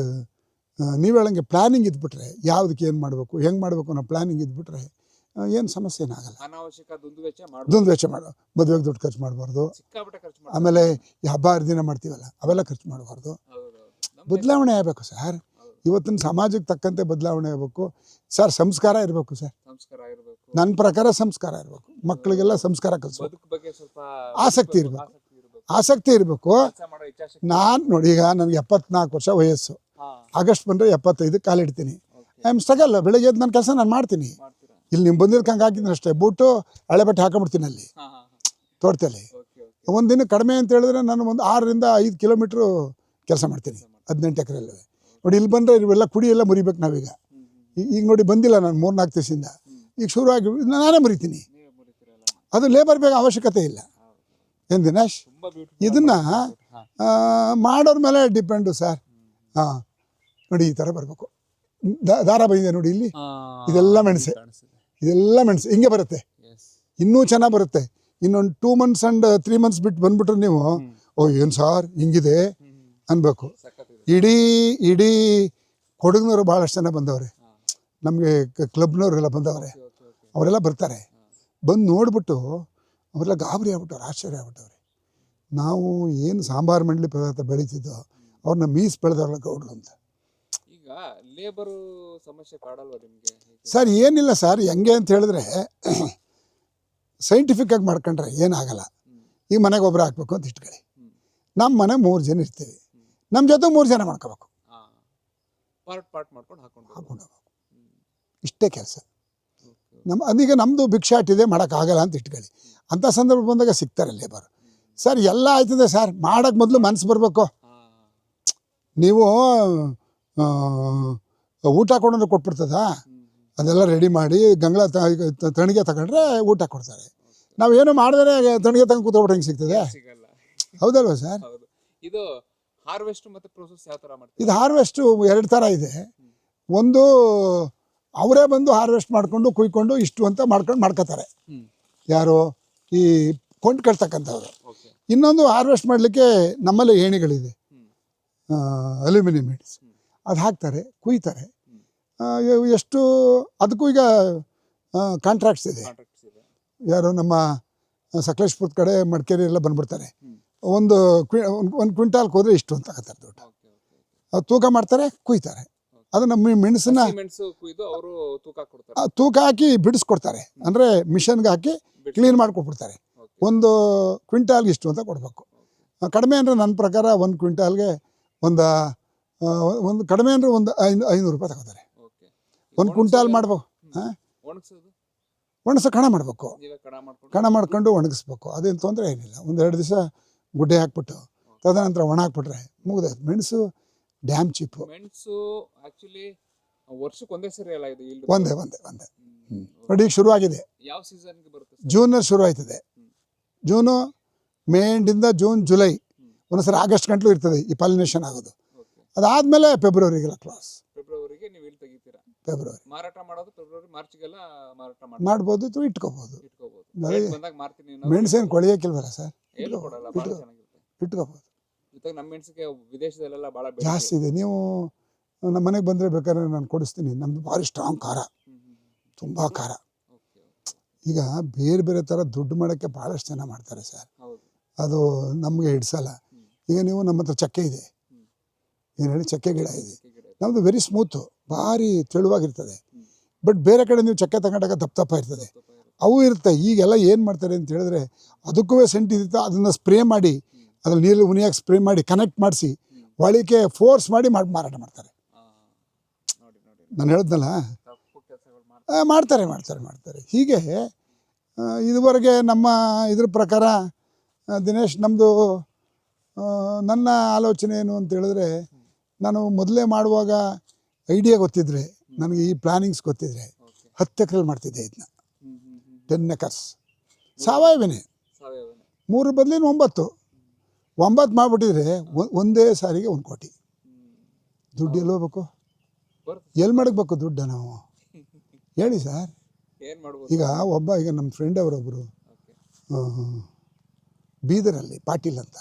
ನೀವು ಹೇಳಂಗೆ ಪ್ಲ್ಯಾನಿಂಗ್ ಇದ್ಬಿಟ್ರೆ, ಯಾವುದಕ್ಕೆ ಏನು ಮಾಡಬೇಕು, ಹೆಂಗೆ ಮಾಡಬೇಕು ಅನ್ನೋ ಪ್ಲ್ಯಾನಿಂಗ್ ಇದ್ಬಿಟ್ರೆ ಏನು ಸಮಸ್ಯೆ ಏನಾಗಲ್ಲ. ದುಂದು ವೆಚ್ಚ ಮದುವೆಗೆ ದುಡ್ಡು ಖರ್ಚು ಮಾಡಬಾರ್ದು. ಆಮೇಲೆ ಈ ಹಬ್ಬ ಹರಿದಿನ ಮಾಡ್ತೀವಲ್ಲ, ಅವೆಲ್ಲ ಖರ್ಚು ಮಾಡಬಾರ್ದು. ಬದಲಾವಣೆ ಆಗಬೇಕು ಸರ್. ಇವತ್ತಿನ ಸಮಾಜಕ್ಕೆ ತಕ್ಕಂತೆ ಬದಲಾವಣೆ ಆಗಬೇಕು ಸರ್. ಸಂಸ್ಕಾರ ಇರಬೇಕು ಸರ್. ನನ್ನ ಪ್ರಕಾರ ಸಂಸ್ಕಾರ ಇರಬೇಕು. ಮಕ್ಕಳಿಗೆಲ್ಲ ಸಂಸ್ಕಾರ ಕಲಿಸ್ಬೇಕು. ಆಸಕ್ತಿ ಇರಬೇಕು. ನಾನು ನೋಡಿ, ಈಗ ನನಗೆ 74 ವರ್ಷ ವಯಸ್ಸು. ಆಗಸ್ಟ್ ಬಂದರೆ 75 ಕಾಲಿಡ್ತೀನಿ. I am struggle. ಬೆಳಗ್ಗೆ ಎದ್ದು ನನ್ನ ಕೆಲಸ ನಾನು ಮಾಡ್ತೀನಿ. ಇಲ್ಲಿ ನೀವು ಬಂದಿರ್ಕಂಗೆ ಹಾಕಿದ್ದೀನಿ ಅಷ್ಟೇ. ಬೂಟು ಹಳೆ ಬಟ್ಟೆ ಹಾಕೊಂಡ್ಬಿಡ್ತೀನಿ ಅಲ್ಲಿ ತೋಟದಲ್ಲಿ. ಒಂದು ದಿನ ಕಡಿಮೆ ಅಂತ ಹೇಳಿದ್ರೆ ನಾನು ಒಂದು 6-5 ಕಿಲೋಮೀಟ್ರು ಕೆಲಸ ಮಾಡ್ತೀನಿ 18 ಎಕರೆಯಲ್ಲಿ. ನೋಡಿ, ಇಲ್ಲಿ ಬಂದರೆ ಇವೆಲ್ಲ ಕುಡಿ ಎಲ್ಲ ಮುರಿಬೇಕು ನಾವೀಗ. ಈಗ ನೋಡಿ ಬಂದಿಲ್ಲ ನಾನು 3-4 ದಿವಸದಿಂದ. ಈಗ ಶುರುವಾಗಿ ನಾನೇ ಮುರಿತೀನಿ. ಅದು ಲೇಬರ್ ಬೇಗ ಅವಶ್ಯಕತೆ ಇಲ್ಲ. ಏನು ದಿನೇಶ್, ಇದನ್ನು ಮಾಡೋರ ಮೇಲೆ ಡಿಪೆಂಡು ಸರ್. ನೋಡಿ, ಈ ಥರ ಬರಬೇಕು. ದಾರ ಬಂದಿದೆ ನೋಡಿ ಇಲ್ಲಿ, ಇದೆಲ್ಲ ಮೆಣಸೆ. ಹಿಂಗೆ ಬರುತ್ತೆ. ಇನ್ನೂ ಚೆನ್ನಾಗಿ ಬರುತ್ತೆ. ಇನ್ನೊಂದು 2 months and 3 months ಬಿಟ್ಟು ಬಂದ್ಬಿಟ್ರೆ ನೀವು, ಓ ಏನು ಸಾರ್ ಹಿಂಗಿದೆ ಅನ್ಬೇಕು. ಇಡೀ ಕೊಡಗಿನವರು ಭಾಳಷ್ಟು ಜನ ಬಂದವ್ರೆ, ನಮಗೆ ಕ್ಲಬ್ನವರೆಲ್ಲ ಬಂದವ್ರೆ. ಅವರೆಲ್ಲ ಬರ್ತಾರೆ. ಬಂದು ನೋಡ್ಬಿಟ್ಟು ಅವರೆಲ್ಲ ಗಾಬರಿ ಆಗ್ಬಿಟ್ಟವ್ರೆ, ಆಶ್ಚರ್ಯ ಆಗ್ಬಿಟ್ಟವ್ರೆ. ನಾವು ಏನು ಸಾಂಬಾರು ಮಂಡಳಿ ಪದಾರ್ಥ ಬೆಳೀತಿದ್ದೋ ಅವ್ರನ್ನ ಬೆಳೆದವ್ರಲ್ಲ ಗೌಡ್ರು ಅಂತ. ಈಗ ಲೇಬರು ಸಮಸ್ಯೆ ಕಾಡಲ್ವ ನಿಮಗೆ ಸರ್? ಏನಿಲ್ಲ ಸರ್. ಹೆಂಗೆ ಅಂತ ಹೇಳಿದ್ರೆ ಸೈಂಟಿಫಿಕ್ಕಾಗಿ ಮಾಡ್ಕೊಂಡ್ರೆ ಏನಾಗಲ್ಲ. ಈಗ ಮನೆಗೆ ಒಬ್ಬರು ಹಾಕ್ಬೇಕು ಅಂತ ಇಟ್ಕೊಳ್ಳಿ. ನಮ್ಮ ಮನೆ 3 ಜನ ಇರ್ತೀವಿ. ನಮ್ಮ ಜೊತೆ 3 ಜನ ಮಾಡ್ಕೋಬೇಕು. ಹಾಕೊಂಡು ಇಷ್ಟೇ ಕೆಲಸ. ಅದೀಗ ನಮ್ಮದು ಭಿಕ್ಷಾಟ್ ಇದೆ, ಮಾಡೋಕ್ಕಾಗಲ್ಲ ಅಂತ ಇಟ್ಕೊಳ್ಳಿ. ಅಂಥ ಸಂದರ್ಭ ಬಂದಾಗ ಸಿಗ್ತಾರೆ ಲೇಬರ್. ಸರ್ ಎಲ್ಲ ಆಯ್ತದೆ ಸರ್, ಮಾಡೋಕ್ಕೆ ಮೊದಲು ಮನಸ್ಸು ಬರಬೇಕು. ನೀವು ಊಟ ಕೊಡೋದು ಕೊಟ್ಬಿಡ್ತದ, ಅದೆಲ್ಲ ರೆಡಿ ಮಾಡಿ ಗಂಗಳ ತಣಿಗೆ ತಗೊಂಡ್ರೆ ಊಟ ಕೊಡ್ತಾರೆ. ನಾವೇನು ಮಾಡಿದ್ರೆ ತಣಿಗೆ ತಗೊಂಡು ಕೂತ್ಬಿಟ್ರೆ ಹೆಂಗೆ ಸಿಗ್ತದೆ? ಹೌದಲ್ವ ಸರ್? ಇದು ಹಾರ್ವೆಸ್ಟ್ ಮತ್ತು ಪ್ರೊಸೆಸ್ ಯಾವ ಥರ ಮಾಡ್ತೀವಿ? ಇದು ಹಾರ್ವೆಸ್ಟು 2 ಥರ ಇದೆ. ಒಂದು ಅವರೇ ಬಂದು ಹಾರ್ವೆಸ್ಟ್ ಮಾಡಿಕೊಂಡು ಕುಯ್ಕೊಂಡು ಇಷ್ಟು ಅಂತ ಮಾಡ್ಕೋತಾರೆ. ಯಾರು? ಈ ಕೊಂಡ್ಕೊಳ್ತಕ್ಕಂಥವ್ರು. ಇನ್ನೊಂದು ಹಾರ್ವೆಸ್ಟ್ ಮಾಡಲಿಕ್ಕೆ ನಮ್ಮಲ್ಲೇ ಏಣಿಗಳಿದೆ, ಅಲ್ಯೂಮಿನಿಯಂ ಏಣಿಸ್. ಅದು ಹಾಕ್ತಾರೆ, ಕುಯ್ತಾರೆ. ಎಷ್ಟು ಅದಕ್ಕೂ ಈಗ ಕಾಂಟ್ರಾಕ್ಟ್ಸ್ ಇದೆ. ಯಾರು ನಮ್ಮ ಸಕಲೇಶ್ಪುರದ ಕಡೆ ಮಡಿಕೇರಿ ಎಲ್ಲ ಬಂದ್ಬಿಡ್ತಾರೆ. ಒಂದು ಕ್ವಿಂಟಾಲ್ಗೆ ಹೋದರೆ ಇಷ್ಟು ಅಂತ ಹಾಕ್ತಾರೆ ದುಡ್ಡು. ಅದು ತೂಕ ಮಾಡ್ತಾರೆ, ಕುಯ್ತಾರೆ. ಅದು ನಮ್ಮ ಮೆಣಸನ್ನ ತೂಕ ಹಾಕಿ ಬಿಡಿಸ್ಕೊಡ್ತಾರೆ. ಅಂದರೆ ಮಿಷನ್ಗೆ ಹಾಕಿ ಕ್ಲೀನ್ ಮಾಡಿಕೊಟ್ಬಿಡ್ತಾರೆ. ಒಂದು ಕ್ವಿಂಟಾಲ್ಗೆ ಇಷ್ಟು ಅಂತ ಕೊಡಬೇಕು. ಕಡಿಮೆ ಅಂದರೆ ನನ್ನ ಪ್ರಕಾರ ಒಂದು ಕ್ವಿಂಟಾಲ್ಗೆ ಒಂದು ಕಡಿಮೆ ಅಂದರೆ ಒಂದು 500 ರೂಪಾಯಿ ತಗೋತಾರೆ. ಓಕೆ. ಒಂದು ಕ್ವಿಂಟಾಲ್ ಮಾಡ್ಬೇಕು. ಹಾಂ, ಒಣಗಿಸೋದು ಒಣಗಿಸೋ ಕಣ ಮಾಡಬೇಕು. ನೀವೇ ಕಣ ಮಾಡ್ಕೊಂಡು ಕಣ ಮಾಡ್ಕೊಂಡು ಒಣಗಿಸ್ಬೇಕು. ಅದೇನು ತೊಂದರೆ ಏನಿಲ್ಲ. ಒಂದು 2 ದಿವಸ ಗುಡ್ಡೆ ಹಾಕ್ಬಿಟ್ಟು ತದನಂತರ ಒಣ ಹಾಕ್ಬಿಟ್ರೆ ಮುಗಿದೋಯ್ತು. ಮೆಣಸು ಡ್ಯಾಮ್ ಚೀಪು. ಮೆಣಸು ಆಕ್ಚುಲಿ ವರ್ಷಕ್ಕೆ ಒಂದೇ ಸರಿ ಅಲ್ಲ ಇದು yield? ಒಂದೇ ನೋಡಿ, ಈಗ ಶುರುವಾಗಿದೆ. ಯಾವ ಸೀಸನ್ಗೆ ಬರುತ್ತೆ? ಜೂನಲ್ಲಿ ಶುರು ಆಯ್ತದೆ. ಜೂನು, ಮೇ ಎಂಡಿಂದ ಜೂನ್, ಜುಲೈ, ಒಂದೊಂದ್ಸರಿ ಆಗಸ್ಟ್ ಗಂಟಲು ಇರ್ತದೆ ಈ ಪಾಲಿನೇಷನ್ ಆಗೋದು. ಓಕೆ. ಅದಾದಮೇಲೆ ಫೆಬ್ರವರಿಗೆಲ್ಲ ಕ್ಲಾಸ್. ಫೆಬ್ರವರಿಗೆ ನೀವು ಇಲ್ಲಿ ತೆಗಿತೀರಾ? ಫೆಬ್ರವರಿ ಮಾರಾಟ ಮಾಡೋದು ಫೆಬ್ರವರಿ ಮಾರ್ಚ್ಗೆಲ್ಲ ಮಾರಾಟ ಮಾಡ್ಬೋದು ಅಥವಾ ಇಟ್ಕೋಬೋದು. ಇಟ್ಕೋಬಹುದು. ಅದೇ ಬಂದಾಗ ಮಾರ್ತೀನಿ ಮೆಣಸೇನು ಕೊಳೆಯೋಕ್ಕಿಲ್ವಲ್ಲ ಸರ್, ಏನು ಕೊಡಲ್ಲ, ಭಾಳ ಚೆನ್ನಾಗಿರುತ್ತೆ. ಇಟ್ಕೋಬೋದು. ಜೊತೆಗೆ ನಮ್ಮ ಮೆಣಸಿಗೆ ವಿದೇಶದಲ್ಲೆಲ್ಲ ಭಾಳ ಜಾಸ್ತಿ ಇದೆ. ನೀವು ನಮ್ಮ ಮನೆಗೆ ಬಂದರೆ ಬೇಕಾದ್ರೆ ನಾನು ಕೊಡಿಸ್ತೀನಿ. ನಮ್ಮದು ಭಾರಿ ಸ್ಟ್ರಾಂಗ್ ಖಾರ, ತುಂಬ ಖಾರ. ಓಕೆ. ಈಗ ಬೇರೆ ಬೇರೆ ಥರ ದುಡ್ಡು ಮಾಡೋಕ್ಕೆ ಭಾಳಷ್ಟು ಜನ ಮಾಡ್ತಾರೆ ಸರ್. ಹೌದು. ಅದು ನಮಗೆ ಹಿಡ್ಸಲ್ಲ. ಈಗ ನೀವು ನಮ್ಮ ಹತ್ರ ಚಕ್ಕೆ ಇದೆ, ಏನು ಹೇಳಿ, ಚಕ್ಕೆ ಗಿಡ ಇದೆ. ನಮ್ಮದು ವೆರಿ ಸ್ಮೂತು, ಭಾರಿ ತೆಳುವಾಗಿರ್ತದೆ. ಬಟ್ ಬೇರೆ ಕಡೆ ನೀವು ಚಕ್ಕೆ ತಗೊಂಡಾಗ ದಪ್ಪ ಇರ್ತದೆ, ಅವು ಇರುತ್ತೆ. ಈಗೆಲ್ಲ ಏನು ಮಾಡ್ತಾರೆ ಅಂತ ಹೇಳಿದ್ರೆ, ಅದಕ್ಕೂ ಸೆಂಟ್ ಇರುತ್ತೆ, ಅದನ್ನು ಸ್ಪ್ರೇ ಮಾಡಿ, ಅದ್ರಲ್ಲಿ ನೀರು ಉನಿಯಾಗಿ ಸ್ಪ್ರೇ ಮಾಡಿ ಕನೆಕ್ಟ್ ಮಾಡಿಸಿ ಒಳಗೆ ಫೋರ್ಸ್ ಮಾಡಿ ಮಾರಾಟ ಮಾಡ್ತಾರೆ. ನಾನು ಹೇಳಿದ್ನಲ್ಲ, ಮಾಡ್ತಾರೆ. ಹೀಗೆ ಇದುವರೆಗೆ ನಮ್ಮ ಇದ್ರ ಪ್ರಕಾರ ದಿನೇಶ್, ನಮ್ಮದು ನನ್ನ ಆಲೋಚನೆ ಏನು ಅಂತ ಹೇಳಿದ್ರೆ, ನಾನು ಮೊದಲೇ ಮಾಡುವಾಗ ಐಡಿಯಾ ಗೊತ್ತಿದ್ರೆ, ನನಗೆ ಈ ಪ್ಲಾನಿಂಗ್ಸ್ ಗೊತ್ತಿದ್ರೆ 10 ಎಕರೆಲಿ ಮಾಡ್ತಿದ್ದೆ ಇದನ್ನ. 10 ಎಕರ್ಸ್ ಸಾವಯವನೇ, 3 ಬದಲಿನ 9 ಮಾಡಿಬಿಟ್ಟಿದ್ರೆ ಒಂದೇ ಸಾರಿಗೆ 1 ಕೋಟಿ. ದುಡ್ಡು ಎಲ್ಲಿ ಹೋಗ್ಬೇಕು, ಎಲ್ಲಿ ಮಾಡಬೇಕು ದುಡ್ಡು ನಾವು ಹೇಳಿ ಸರ್. ಈಗ ನಮ್ಮ ಫ್ರೆಂಡ್ ಅವರೊಬ್ಬರು ಬೀದರಲ್ಲಿ ಪಾಟೀಲ್ ಅಂತ,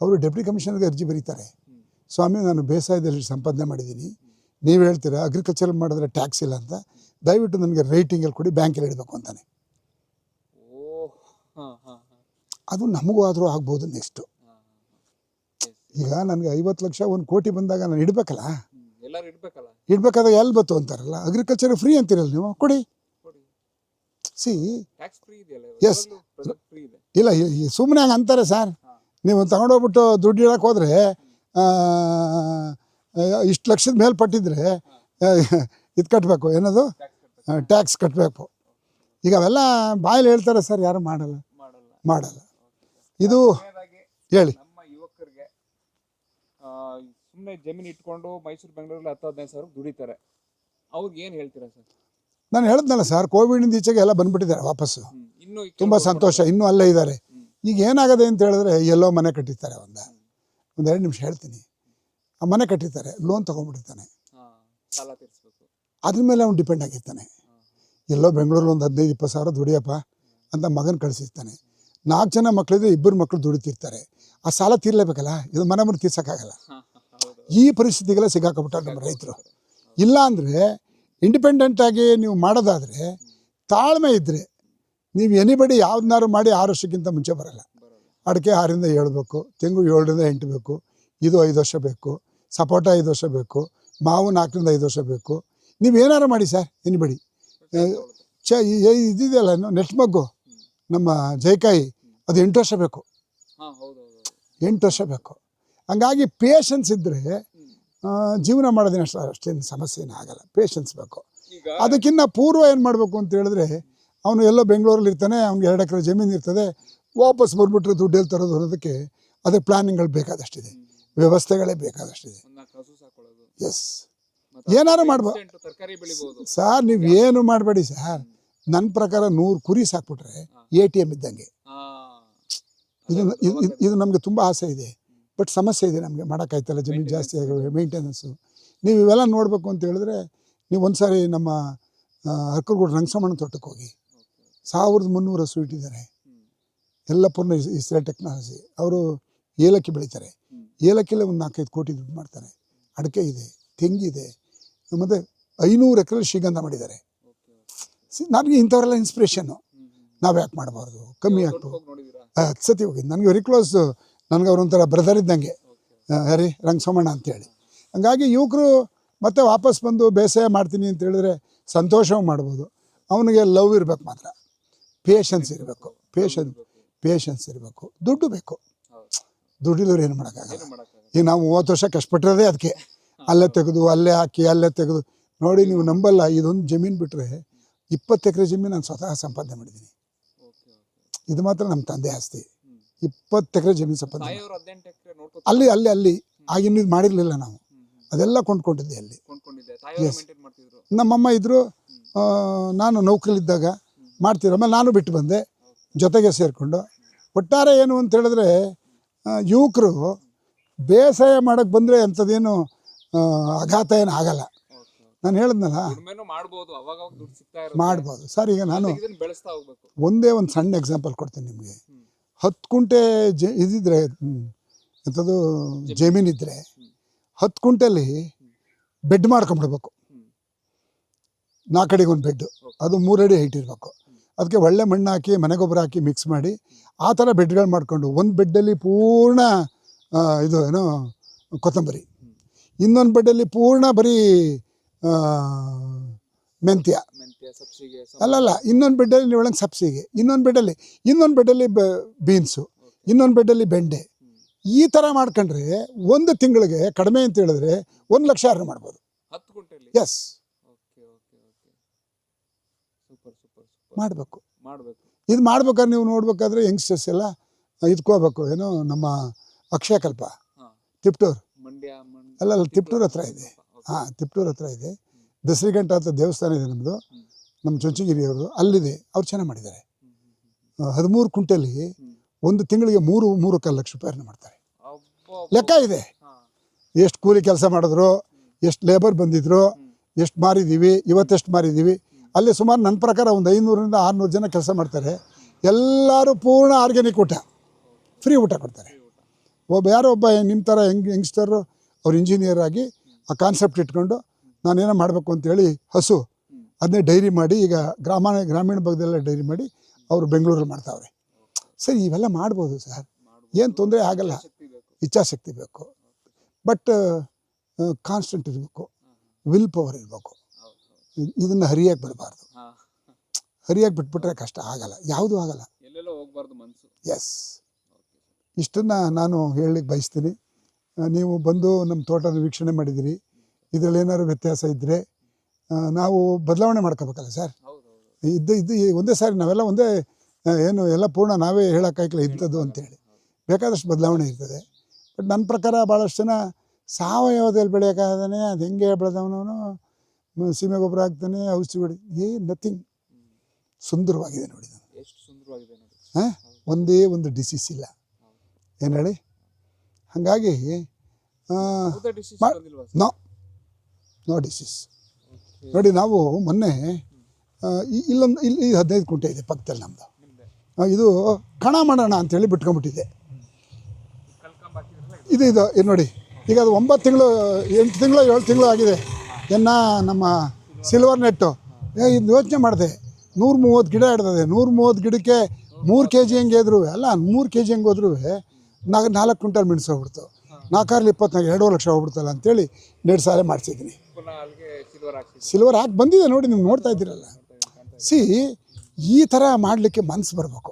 ಅವರು ಡೆಪ್ಟಿ ಕಮಿಷನರ್ಗೆ ಅರ್ಜಿ ಬರೀತಾರೆ. ಸ್ವಾಮಿ, ನಾನು ಬೇಸಾಯದಲ್ಲಿ ಸಂಪಾದನೆ ಮಾಡಿದ್ದೀನಿ, ನೀವು ಹೇಳ್ತೀರಾ ಅಗ್ರಿಕಲ್ಚರ್ ಮಾಡಿದ್ರೆ ಟ್ಯಾಕ್ಸ್ ಇಲ್ಲ ಅಂತ, ದಯವಿಟ್ಟು ನನಗೆ ರೈಟಿಂಗಲ್ಲಿ ಕೊಡಿ, ಬ್ಯಾಂಕಲ್ಲಿ ಇಡಬೇಕು ಅಂತಾನೆ. ಅದು ನಮಗೂ ಆದರೂ ಆಗ್ಬೋದು ನೆಕ್ಸ್ಟು. ಈಗ ನನಗೆ 50 ಲಕ್ಷ 1 ಕೋಟಿ ಬಂದಾಗ ನಾನು ಇಡಬೇಕಲ್ಲ, ಇಡಬೇಕಾದಾಗ ಎಲ್ಲಿ ಬತ್ತು ಅಂತಾರಲ್ಲ, ಅಗ್ರಿಕಲ್ಚರ್ ಫ್ರೀ ಅಂತೀರಲ್ಲ ನೀವು, ಕೊಡಿ. ಸಿ ಎಸ್, ಇಲ್ಲ ಸುಮ್ಮನೆ ಹಂಗೆ ಅಂತಾರೆ ಸರ್. ನೀವು ತಗೊಂಡೋಗ್ಬಿಟ್ಟು ದುಡ್ಡು ಇಡಕ್ಕೆ ಹೋದರೆ ಇಷ್ಟು ಲಕ್ಷದ ಮೇಲೆ ಪಟ್ಟಿದ್ರೆ ಇದು ಕಟ್ಟಬೇಕು, ಏನದು ಟ್ಯಾಕ್ಸ್ ಕಟ್ಟಬೇಕು. ಈಗ ಅವೆಲ್ಲ ಬಾಯಲ್ಲಿ ಹೇಳ್ತಾರೆ ಸರ್, ಯಾರು ಮಾಡಲ್ಲ. ಇದು ಹೇಳಿ. ನಮ್ಮ ಯುವಕರಿಗೆ ಸುಮ್ಮನೆ ಜಮೀನು ಇಟ್ಕೊಂಡು ಮೈಸೂರು ಬೆಂಗಳೂರಲ್ಲಿ 10-15 ಸಾವಿರ ದುಡಿತಾರೆ, ಅವ್ರಿಗೆ ಏನು ಹೇಳ್ತೀರಾ ಸರ್? ನಾನು ಹೇಳಿದ್ನಲ್ಲ ಸರ್, ಕೋವಿಡ್ನಿಂದ ಈಚೆಗೆ ಎಲ್ಲ ಬಂದ್ಬಿಟ್ಟಿದ್ದಾರೆ ವಾಪಸ್ಸು. ಇನ್ನೂ ತುಂಬ ಸಂತೋಷ, ಇನ್ನೂ ಅಲ್ಲೇ ಇದ್ದಾರೆ. ಈಗ ಏನಾಗದೆ ಅಂತ ಹೇಳಿದ್ರೆ, ಎಲ್ಲೋ ಮನೆ ಕಟ್ಟಿರ್ತಾರೆ, ಒಂದು 2 ನಿಮಿಷ ಹೇಳ್ತೀನಿ. ಆ ಮನೆ ಕಟ್ಟಿರ್ತಾರೆ, ಲೋನ್ ತೊಗೊಂಡ್ಬಿಟ್ಟಿರ್ತಾನೆ, ಸಾಲ ತೀರಿಸ್ಬೇಕು, ಅದ್ರ ಮೇಲೆ ಅವ್ನು ಡಿಪೆಂಡ್ ಆಗಿರ್ತಾನೆ. ಎಲ್ಲೋ ಬೆಂಗಳೂರಲ್ಲಿ ಒಂದು 15-20 ಸಾವಿರ ದುಡಿಯಪ್ಪ ಅಂತ ಮಗನ ಕಳಿಸಿರ್ತಾನೆ. 4 ಜನ ಮಕ್ಕಳಿದ್ರೆ 2 ಮಕ್ಕಳು ದುಡಿತಿರ್ತಾರೆ. ಆ ಸಾಲ ತೀರ್ಲೇಬೇಕಲ್ಲ, ಇದು ಮನೆ ಮುಂದೆ ತೀರ್ಸೋಕ್ಕಾಗಲ್ಲ. ಈ ಪರಿಸ್ಥಿತಿಗೆಲ್ಲ ಸಿಗಾಕಬಿಟ್ಟಾರೆ ನಮ್ಮ ರೈತರು. ಇಲ್ಲ ಅಂದರೆ ಇಂಡಿಪೆಂಡೆಂಟಾಗಿ ನೀವು ಮಾಡೋದಾದರೆ, ತಾಳ್ಮೆ ಇದ್ದರೆ ನೀವು ಎನಿಬಡಿ ಯಾವ್ದನ್ನಾರು ಮಾಡಿ 6 ವರ್ಷಕ್ಕಿಂತ ಮುಂಚೆ ಬರಲ್ಲ. ಅಡಿಕೆ 6ರಿಂದ 7 ಬೇಕು, ತೆಂಗು 7ರಿಂದ 8 ಬೇಕು, ಇದು 5 ವರ್ಷ ಬೇಕು, ಸಪೋಟ 5 ವರ್ಷ ಬೇಕು, ಮಾವು 4ರಿಂದ 5 ವರ್ಷ ಬೇಕು. ನೀವು ಏನಾರು ಮಾಡಿ ಸರ್, ಎನಿಬಡಿ. ಇದಿದೆಯಲ್ಲ ನೆಟ್ ಮಗ್ಗು, ನಮ್ಮ ಜೈಕಾಯಿ, ಅದು 8 ವರ್ಷ ಬೇಕು, 8 ವರ್ಷ ಬೇಕು. ಹಂಗಾಗಿ ಪೇಷನ್ಸ್ ಇದ್ದರೆ ಜೀವನ ಮಾಡೋದಿನ ಅಷ್ಟೇನು ಸಮಸ್ಯೆ ಏನೂ ಆಗಲ್ಲ. ಪೇಷನ್ಸ್ ಬೇಕು. ಅದಕ್ಕಿಂತ ಪೂರ್ವ ಏನು ಮಾಡಬೇಕು ಅಂತ ಹೇಳಿದ್ರೆ, ಅವನು ಎಲ್ಲೋ ಬೆಂಗಳೂರಲ್ಲಿ ಇರ್ತಾನೆ, ಅವ್ನಿಗೆ 2 ಎಕರೆ ಜಮೀನು ಇರ್ತದೆ, ವಾಪಸ್ ಬಂದ್ಬಿಟ್ರೆ ದುಡ್ಡು ಎಲ್ಲಿ ತರೋದು ಅನ್ನೋದಕ್ಕೆ ಅದಕ್ಕೆ ಪ್ಲಾನಿಂಗ್ಗಳು ಬೇಕಾದಷ್ಟಿದೆ, ವ್ಯವಸ್ಥೆಗಳೇ ಬೇಕಾದಷ್ಟಿದೆ. ಎಸ್, ಏನಾರು ಮಾಡ್ಬೋದು ಸರ್. ನೀವು ಏನು ಮಾಡಬೇಡಿ ಸರ್, ನನ್ನ ಪ್ರಕಾರ 100 ಕುರಿ ಸಾಕ್ಬಿಟ್ರೆ ATM ಇದ್ದಂಗೆ. ಇದು ನಮಗೆ ತುಂಬ ಆಸೆ ಇದೆ, ಬಟ್ ಸಮಸ್ಯೆ ಇದೆ, ನಮಗೆ ಮಾಡೋಕ್ಕಾಯ್ತಲ್ಲ, ಜಮೀನು ಜಾಸ್ತಿ ಆಗೋದು, ಮೇಂಟೆನೆನ್ಸು. ನೀವು ಇವೆಲ್ಲ ನೋಡಬೇಕು ಅಂತ ಹೇಳಿದ್ರೆ, ನೀವು ಒಂದು ಸಾರಿ ನಮ್ಮ ಅರ್ಕಲ್ಗೂಡು ರಂಗಸಮಣ್ಣ ತೋಟಕ್ಕೆ ಹೋಗಿ, 1300 ಹಸು ಇಟ್ಟಿದ್ದಾರೆ. ಎಲ್ಲ ಪೂರ್ಣ ಇಸ್ರೇಲ್ ಟೆಕ್ನಾಲಜಿ. ಅವರು ಏಲಕ್ಕಿ ಬೆಳೀತಾರೆ, ಏಲಕ್ಕಿಲ್ಲೇ ಒಂದು 4-5 ಕೋಟಿ ದುಡ್ಡು ಮಾಡ್ತಾರೆ. ಅಡಿಕೆ ಇದೆ, ತೆಂಗಿದೆ, ಮತ್ತು 500 ಎಕರೆಲಿ ಶ್ರೀಗಂಧ ಮಾಡಿದ್ದಾರೆ. ನನಗೆ ಇಂಥವರೆಲ್ಲ ಇನ್ಸ್ಪಿರೇಷನ್ನು. ನಾವು ಯಾಕೆ ಮಾಡಬಾರ್ದು, ಕಮ್ಮಿ ಆಗ್ಬೋದು. 10 ಸತಿ ಹೋಗಿದ್ದು, ನನಗೆ ವೆರಿ ಕ್ಲೋಸ್, ನನಗೆ ಅವ್ರೊಂಥರ ಬ್ರದರ್ ಇದ್ದಂಗೆ, ಹರಿ ರಂಗಸಮಣ್ಣ ಅಂತೇಳಿ. ಹಂಗಾಗಿ ಯುವಕರು ಮತ್ತೆ ವಾಪಸ್ ಬಂದು ಬೇಸಾಯ ಮಾಡ್ತೀನಿ ಅಂತ ಹೇಳಿದ್ರೆ ಸಂತೋಷವೂ ಮಾಡ್ಬೋದು. ಅವನಿಗೆ ಲವ್ ಇರಬೇಕು, ಮಾತ್ರ ಪೇಷನ್ಸ್ ಇರಬೇಕು, ಪೇಷನ್ಸ್ ಇರಬೇಕು, ದುಡ್ಡು ಬೇಕು. ದುಡ್ಡಿಲ್ಲವ್ರು ಏನು ಮಾಡೋಕ್ಕಾಗಲ್ಲ. ಏನು ಮಾಡಕ್ಕಾಗಲ್ಲ. ಈಗ ನಾವು 30 ವರ್ಷ ಕಷ್ಟಪಟ್ಟಿರೋದೇ ಅದಕ್ಕೆ. ಅಲ್ಲೇ ತೆಗೆದು ಅಲ್ಲೇ ಹಾಕಿ ಅಲ್ಲೇ ತೆಗೆದು ನೋಡಿ, ನೀವು ನಂಬಲ್ಲ, ಇದೊಂದು ಜಮೀನು ಬಿಟ್ಟರೆ 20 ಎಕರೆ ಜಮೀನು ನಾನು ಸ್ವತಃ ಸಂಪಾದನೆ ಮಾಡಿದ್ದೀನಿ. Okay okay. ಇದು ಮಾತ್ರ ನಮ್ಮ ತಂದೆ ಆಸ್ತಿ. 20 ಎಕರೆ ಜಮೀನು ಸಂಪಾದನೆ ತಾಯಿಯವರು 18 ಎಕರೆ ನೋಡ್ಕೊ ಅಲ್ಲಿ ಆಗಿನ ಇದು ಮಾಡಿರಲಿಲ್ಲ ನಾವು, ಅದೆಲ್ಲ ಕೊಂಡ್ಕೊಂಡಿದ್ದೆ ಅಲ್ಲಿ. ಕೊಂಡ್ಕೊಂಡಿದ್ದೆ. ತಾಯಿಯವರು ಮೇಂಟೈನ್ ಮಾಡ್ತಿದ್ರು. ನಮ್ಮಮ್ಮ ಇದ್ದರು, ನಾನು ನೌಕರಿಲಿದ್ದಾಗ ಮಾಡ್ತಿದ್ರು. ಆಮೇಲೆ ನಾನು ಬಿಟ್ಟು ಬಂದೆ, ಜೊತೆಗೆ ಸೇರಿಕೊಂಡು. ಒಟ್ಟಾರೆ ಏನು ಅಂತ ಹೇಳಿದ್ರೆ, ಯುವಕರು ಬೇಸಾಯ ಮಾಡೋಕ್ಕೆ ಬಂದರೆ ಅಂಥದ್ದೇನು ಆಘಾತ ಏನು ಆಗಲ್ಲ. ನಾನು ಹೇಳಿದ್ನಲ್ಲ, ದುಡಿಮೆನೂ ಮಾಡ್ಬೋದು, ಅವಾಗ ದುಡ್ಡು ಸಿಗ್ತಾ ಇರುತ್ತೆ. ಮಾಡ್ಬೋದು ಸರ್. ಈಗ ನಾನು ಇದನ್ನ ಬೆಳೆಸ್ತಾ ಹೋಗ್ಬೇಕು. ಒಂದೇ ಒಂದು ಸಣ್ಣ ಎಕ್ಸಾಂಪಲ್ ಕೊಡ್ತೀನಿ ನಿಮಗೆ. 10 ಕುಂಟೆ ಇದಿದ್ರೆ, ಎಂಥದ್ದು ಜಮೀನಿದ್ರೆ, 10 ಕುಂಟೆಲಿ ಬೆಡ್ ಮಾಡ್ಕೊಂಬಿಡ್ಬೇಕು. 4 ಅಡಿಗೆ ಒಂದು ಬೆಡ್ಡು, ಅದು 3 ಅಡಿ ಹೈಟ್ ಇರಬೇಕು. ಅದಕ್ಕೆ ಒಳ್ಳೆ ಮಣ್ಣು ಹಾಕಿ ಮನೆ ಗೊಬ್ಬರ ಹಾಕಿ ಮಿಕ್ಸ್ ಮಾಡಿ ಆ ಥರ ಬೆಡ್ಗಳು ಮಾಡಿಕೊಂಡು, ಒಂದು ಬೆಡ್ಡಲ್ಲಿ ಪೂರ್ಣ ಇದು ಏನೋ ಕೊತ್ತಂಬರಿ, ಇನ್ನೊಂದು ಬೆಡ್ಡಲ್ಲಿ ಪೂರ್ಣ ಬರೀ ಮೆಂತ್ಯ, ಸಬ್ಸಿಗೆ ಅಲ್ಲಲ್ಲ, ಇನ್ನೊಂದು ಬೆಡ್ಡಲ್ಲಿ ಒಳಗೆ ಸಬ್ಸಿಗೆ, ಇನ್ನೊಂದು ಬೆಡ್ಡಲ್ಲಿ ಬೀನ್ಸು, ಇನ್ನೊಂದು ಬೆಡ್ಡಲ್ಲಿ ಬೆಂಡೆ. ಈ ಥರ ಮಾಡ್ಕೊಂಡ್ರೆ ಒಂದು ತಿಂಗಳಿಗೆ ಕಡಿಮೆ ಅಂತ ಹೇಳಿದ್ರೆ 1 ಲಕ್ಷ ಅರ್ನ್ ಮಾಡ್ಬೋದು. 10 ಗುಂಟೆಲಿ. Yes, okay okay okay. Super super super. ಮಾಡಬೇಕು. ಇದು ಮಾಡ್ಬೇಕಾದ್ರೆ ನೀವು ನೋಡ್ಬೇಕಾದ್ರೆ ಯಂಗ್ಸ್ಟರ್ಸ್ ಎಲ್ಲ ಇದ್ಕೋಬೇಕು. ಏನೋ ನಮ್ಮ ಅಕ್ಷಯಕಲ್ಪ ತಿಪ್ಟೂರು, ಮಂಡ್ಯ ಅಲ್ಲ ತಿಪ್ಟೂರ್ ಹತ್ರ ಇದೆ. ತಿಪ್ಟೂರ್ ಹತ್ರ ಇದೆ. ದಸರಿಗಂಟ ಅಂತ ದೇವಸ್ಥಾನ ಇದೆ ನಮ್ಮದು, ನಮ್ಮ ಚುಂಚನಗಿರಿಯವ್ರದ್ದು, ಅಲ್ಲಿದೆ. ಅವ್ರು ಚೆನ್ನಾಗಿ ಮಾಡಿದ್ದಾರೆ. 13 ಕುಂಟೆಲಿ ಒಂದು ತಿಂಗಳಿಗೆ 3.25 ಲಕ್ಷ ರೂಪಾಯಿ ಅರ್ನ್ ಮಾಡ್ತಾರೆ. ಲೆಕ್ಕ ಇದೆ. ಎಷ್ಟು ಕೂಲಿ ಕೆಲಸ ಮಾಡಿದ್ರು, ಎಷ್ಟು ಲೇಬರ್ ಬಂದಿದ್ರು, ಎಷ್ಟು ಮಾರಿದ್ದೀವಿ, ಇವತ್ತೆಷ್ಟು ಮಾರಿದ್ದೀವಿ. ಅಲ್ಲಿ ಸುಮಾರು ನನ್ನ ಪ್ರಕಾರ ಒಂದು 500ರಿಂದ 600 ಜನ ಕೆಲಸ ಮಾಡ್ತಾರೆ. ಎಲ್ಲರೂ ಪೂರ್ಣ ಆರ್ಗ್ಯಾನಿಕ್ ಊಟ, ಫ್ರೀ ಊಟ ಕೊಡ್ತಾರೆ. ಯಾರೋ ಒಬ್ಬ ನಿಮ್ಮ ಥರ ಯಂಗ್ಸ್ಟರು, ಅವ್ರು ಇಂಜಿನಿಯರ್ ಆಗಿ ಆ ಕಾನ್ಸೆಪ್ಟ್ ಇಟ್ಕೊಂಡು ನಾನೇನೋ ಮಾಡಬೇಕು ಅಂತೇಳಿ ಹಸು ಅದನ್ನೇ ಡೈರಿ ಮಾಡಿ, ಈಗ ಗ್ರಾಮೀಣ ಭಾಗದೆಲ್ಲ ಡೈರಿ ಮಾಡಿ ಅವರು ಬೆಂಗಳೂರಲ್ಲಿ ಮಾಡ್ತಾವ್ರೆ. ಸರ್ ಇವೆಲ್ಲ ಮಾಡ್ಬೋದು ಸರ್, ಏನು ತೊಂದರೆ ಆಗಲ್ಲ. ಇಚ್ಛಾಶಕ್ತಿ ಬೇಕು, ಬಟ್ ಕಾನ್ಸ್ಟೆಂಟ್ ಇರಬೇಕು, ವಿಲ್ ಪವರ್ ಇರಬೇಕು. ಇದನ್ನು ಹರಿಯಾಗಿ ಬಿಡಬಾರ್ದು. ಹರಿಯಾಗಿ ಬಿಟ್ಬಿಟ್ರೆ ಕಷ್ಟ ಆಗಲ್ಲ, ಯಾವುದೂ ಆಗಲ್ಲ. ಎಸ್, ಇಷ್ಟನ್ನು ನಾನು ಹೇಳಲಿಕ್ಕೆ ಬಯಸ್ತೀನಿ. ನೀವು ಬಂದು ನಮ್ಮ ತೋಟದ ವೀಕ್ಷಣೆ ಮಾಡಿದಿರಿ. ಇದರಲ್ಲಿ ಏನಾದ್ರು ವ್ಯತ್ಯಾಸ ಇದ್ದರೆ ನಾವು ಬದಲಾವಣೆ ಮಾಡ್ಕೋಬೇಕಲ್ಲ ಸರ್. ಇದು ಒಂದೇ ಸಾರಿ ನಾವೆಲ್ಲ ಒಂದೇ ಏನು ಎಲ್ಲ ಪೂರ್ಣ ನಾವೇ ಹೇಳೋಕ್ಕಾಗಲ್ಲ ಇಂಥದ್ದು ಅಂತೇಳಿ. ಬೇಕಾದಷ್ಟು ಬದಲಾವಣೆ ಇರ್ತದೆ. ಬಟ್ ನನ್ನ ಪ್ರಕಾರ ಭಾಳಷ್ಟು ಜನ ಸಾವಯವದಲ್ಲಿ ಬೆಳೆಯೋಕ್ಕಾಗದೇ, ಅದು ಹೆಂಗೆ ಬೆಳೆದವನು ಸೀಮೆ ಗೊಬ್ಬರ ಹಾಕ್ತಾನೆ, ಔಷಧಿ ಹೊಡಿ, ನಥಿಂಗ್. ಸುಂದರವಾಗಿದೆ ನೋಡಿ. ಹಾಂ, ಒಂದೇ ಒಂದು ಡಿಸೀಸ್ ಇಲ್ಲ, ಏನು ಹೇಳಿ. ಹಾಗಾಗಿ ನೋ ಡಿಸೀಸ್. ನೋಡಿ, ನಾವು ಮೊನ್ನೆ ಇಲ್ಲಿ 15 ಕುಂಟೆ ಇದೆ ಪಕ್ಕದಲ್ಲಿ ನಮ್ಮದು. ಇದು ಕಣ ಮಾಡೋಣ ಅಂಥೇಳಿ ಬಿಟ್ಕೊಂಡ್ಬಿಟ್ಟಿದೆ. ಇದು ನೋಡಿ, ಈಗ ಅದು 9 ತಿಂಗಳು 8 ತಿಂಗಳು 7 ತಿಂಗಳು ಆಗಿದೆ. ನಮ್ಮ ಸಿಲ್ವರ್ ನೆಟ್ಟು ಇದು ಯೋಚನೆ ಮಾಡಿದೆ. 130 ಗಿಡ ಹಿಡ್ದದೆ. 130 ಗಿಡಕ್ಕೆ 3 kg ಹೆಂಗೆ ಇದ್ರು, ಅಲ್ಲ 3 kg ಹೆಂಗೆ ಹೋದ್ರೂ 4 ಕ್ವಿಂಟಲ್ ಮೆಣಸು ಹೋಗ್ಬಿಡ್ತು. 4 24 2 ಲಕ್ಷ ಹೋಗ್ಬಿಡ್ತಲ್ಲ ಅಂತೇಳಿ 2 ಸಾಲ ಮಾಡಿಸಿದ್ದೀನಿ. ಸಿಲ್ವರ್ ಹಾಕಿ ಬಂದಿದೆ ನೋಡಿ, ನೀವು ನೋಡ್ತಾ ಇದ್ದೀರಲ್ಲ. ಈ ಥರ ಮಾಡಲಿಕ್ಕೆ ಮನಸ್ಸು ಬರಬೇಕು.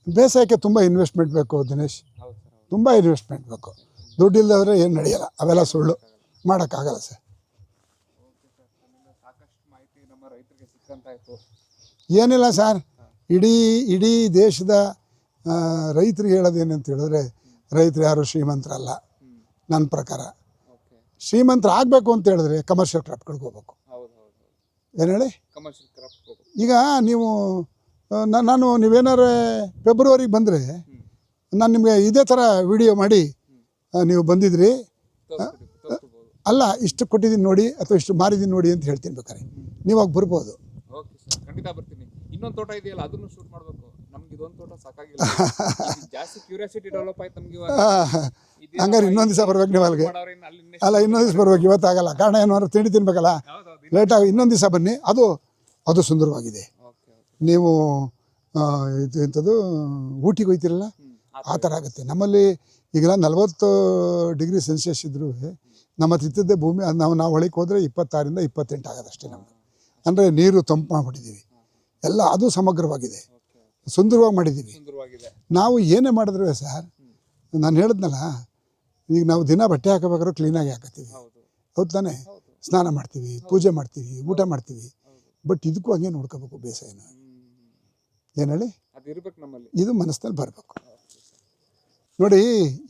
ಬೇಸಾಯಕ್ಕೆ ತುಂಬ ಇನ್ವೆಸ್ಟ್ಮೆಂಟ್ ಬೇಕು ದಿನೇಶ್, ತುಂಬ ಇನ್ವೆಸ್ಟ್ಮೆಂಟ್ ಬೇಕು. ದುಡ್ಡಿಲ್ಲದವ್ರೆ ಏನು ನಡೆಯಲ್ಲ, ಅವೆಲ್ಲ ಸುಳ್ಳು, ಮಾಡೋಕ್ಕಾಗಲ್ಲ ಸರ್. ಏನಿಲ್ಲ ಸರ್, ಇಡೀ ದೇಶದ ರೈತರಿಗೆ ಹೇಳೋದೇನಂತ ಹೇಳಿದ್ರೆ, ರೈತರು ಯಾರು ಶ್ರೀಮಂತರಲ್ಲ. ನನ್ನ ಪ್ರಕಾರ ಶ್ರೀಮಂತರು ಆಗಬೇಕು ಅಂತ ಹೇಳಿದ್ರೆ ಕಮರ್ಷಿಯಲ್ ಕ್ರಾಪ್ಗಳಿಗೆ ಹೋಗ್ಬೇಕು. ಏನು ಹೇಳಿ, ಈಗ ನೀವು ನೀವೇನಾರು ಫೆಬ್ರವರಿಗೆ ಬಂದರೆ ನಾನು ನಿಮಗೆ ಇದೇ ಥರ ವಿಡಿಯೋ ಮಾಡಿ ನೀವು ಬಂದಿದ್ರಿ, ಅಲ್ಲ ಇಷ್ಟು ಕೊಟ್ಟಿದ್ದೀನಿ ನೋಡಿ ಅಥವಾ ಇಷ್ಟು ಮಾರಿದ್ದೀನಿ ನೋಡಿ ಅಂತ ಹೇಳ್ತೀನಿ. ಬೇಕಾರೆ ನೀವಾಗ ಬರ್ಬೋದು. ಖಂಡಿತ ಬರ್ತೀನಿ. ಇನ್ನೊಂದು ತೋಟ ಇದೆಯಲ್ಲ, ಅದನ್ನು ಶೂಟ್ ಮಾಡಬೇಕು. ನಮ್ಗೆ ಇದೊಂದು ತೋಟ ಸಾಕಾಗಿಲ್ಲ, ಜಾಸ್ತಿ ಕ್ಯೂರಿಯಾಸಿಟಿ ಡೆವಲಪ್ ಆಯ್ತು ನಮ್ಗೆ. ಹಂಗಾರೆ ಇನ್ನೊಂದು ದಿವಸ ಬರ್ಬೇಕು ನೀವು ಅಲ್ಲಿಗೆ. ಅಲ್ಲ, ಇನ್ನೊಂದು ದಿವಸ ಬರ್ಬೇಕು, ಇವತ್ತಾಗಲ್ಲ. ಕಾರಣ ಏನಾದ್ರು ತಿಂಡಿ ತಿನ್ಬೇಕಲ್ಲ, ಲೇಟಾಗಿ ಇನ್ನೊಂದು ದಿವಸ ಬನ್ನಿ. ಅದು ಸುಂದರವಾಗಿದೆ. ನೀವು ಇಂಥದ್ದು ಊಟಿಗೆ ಹೋಗ್ತಿರಲ್ಲ, ಆ ಥರ ಆಗುತ್ತೆ. ನಮ್ಮಲ್ಲಿ ಈಗೆಲ್ಲ 40 ಡಿಗ್ರಿ ಸೆಲ್ಸಿಯಸ್ ಇದ್ರೂ ನಮ್ಮ ತಿತ್ತದ್ದೇ ಭೂಮಿ. ನಾವು ಹೊಳಿಗೆ ಹೋದರೆ 26ರಿಂದ 28 ಆಗೋದಷ್ಟೇ ನಮ್ಮದು. ಅಂದರೆ ನೀರು ತಂಪು ಮಾಡಿಬಿಟ್ಟಿದ್ದೀವಿ ಎಲ್ಲ. ಅದು ಸಮಗ್ರವಾಗಿದೆ, ಸುಂದರವಾಗಿ ಮಾಡಿದ್ದೀವಿ. ನಾವು ಏನೇ ಮಾಡಿದ್ರೆ ಸರ್ ನಾನು ಹೇಳಿದ್ನಲ್ಲ, ಈಗ ನಾವು ದಿನ ಬಟ್ಟೆ ಹಾಕೋಬೇಕಾದ್ರೂ ಕ್ಲೀನಾಗಿ ಹಾಕತ್ತೀವಿ, ಹೌದು ಹೌದು ತಾನೇ? ಹೌದು ಸ್ನಾನ ಮಾಡ್ತೀವಿ, ಪೂಜೆ ಮಾಡ್ತೀವಿ, ಊಟ ಮಾಡ್ತೀವಿ. ಬಟ್ ಇದಕ್ಕೂ ಹಂಗೆ ನೋಡ್ಕೋಬೇಕು ಬೇಸಾಯನ. ಏನು ಹೇಳಿ, ಅದಿರ್ಬೇಕು ನಮ್ಮಲ್ಲಿ. ಇದು ಮನಸ್ಸಿನಲ್ಲಿ ಬರಬೇಕು. ನೋಡಿ,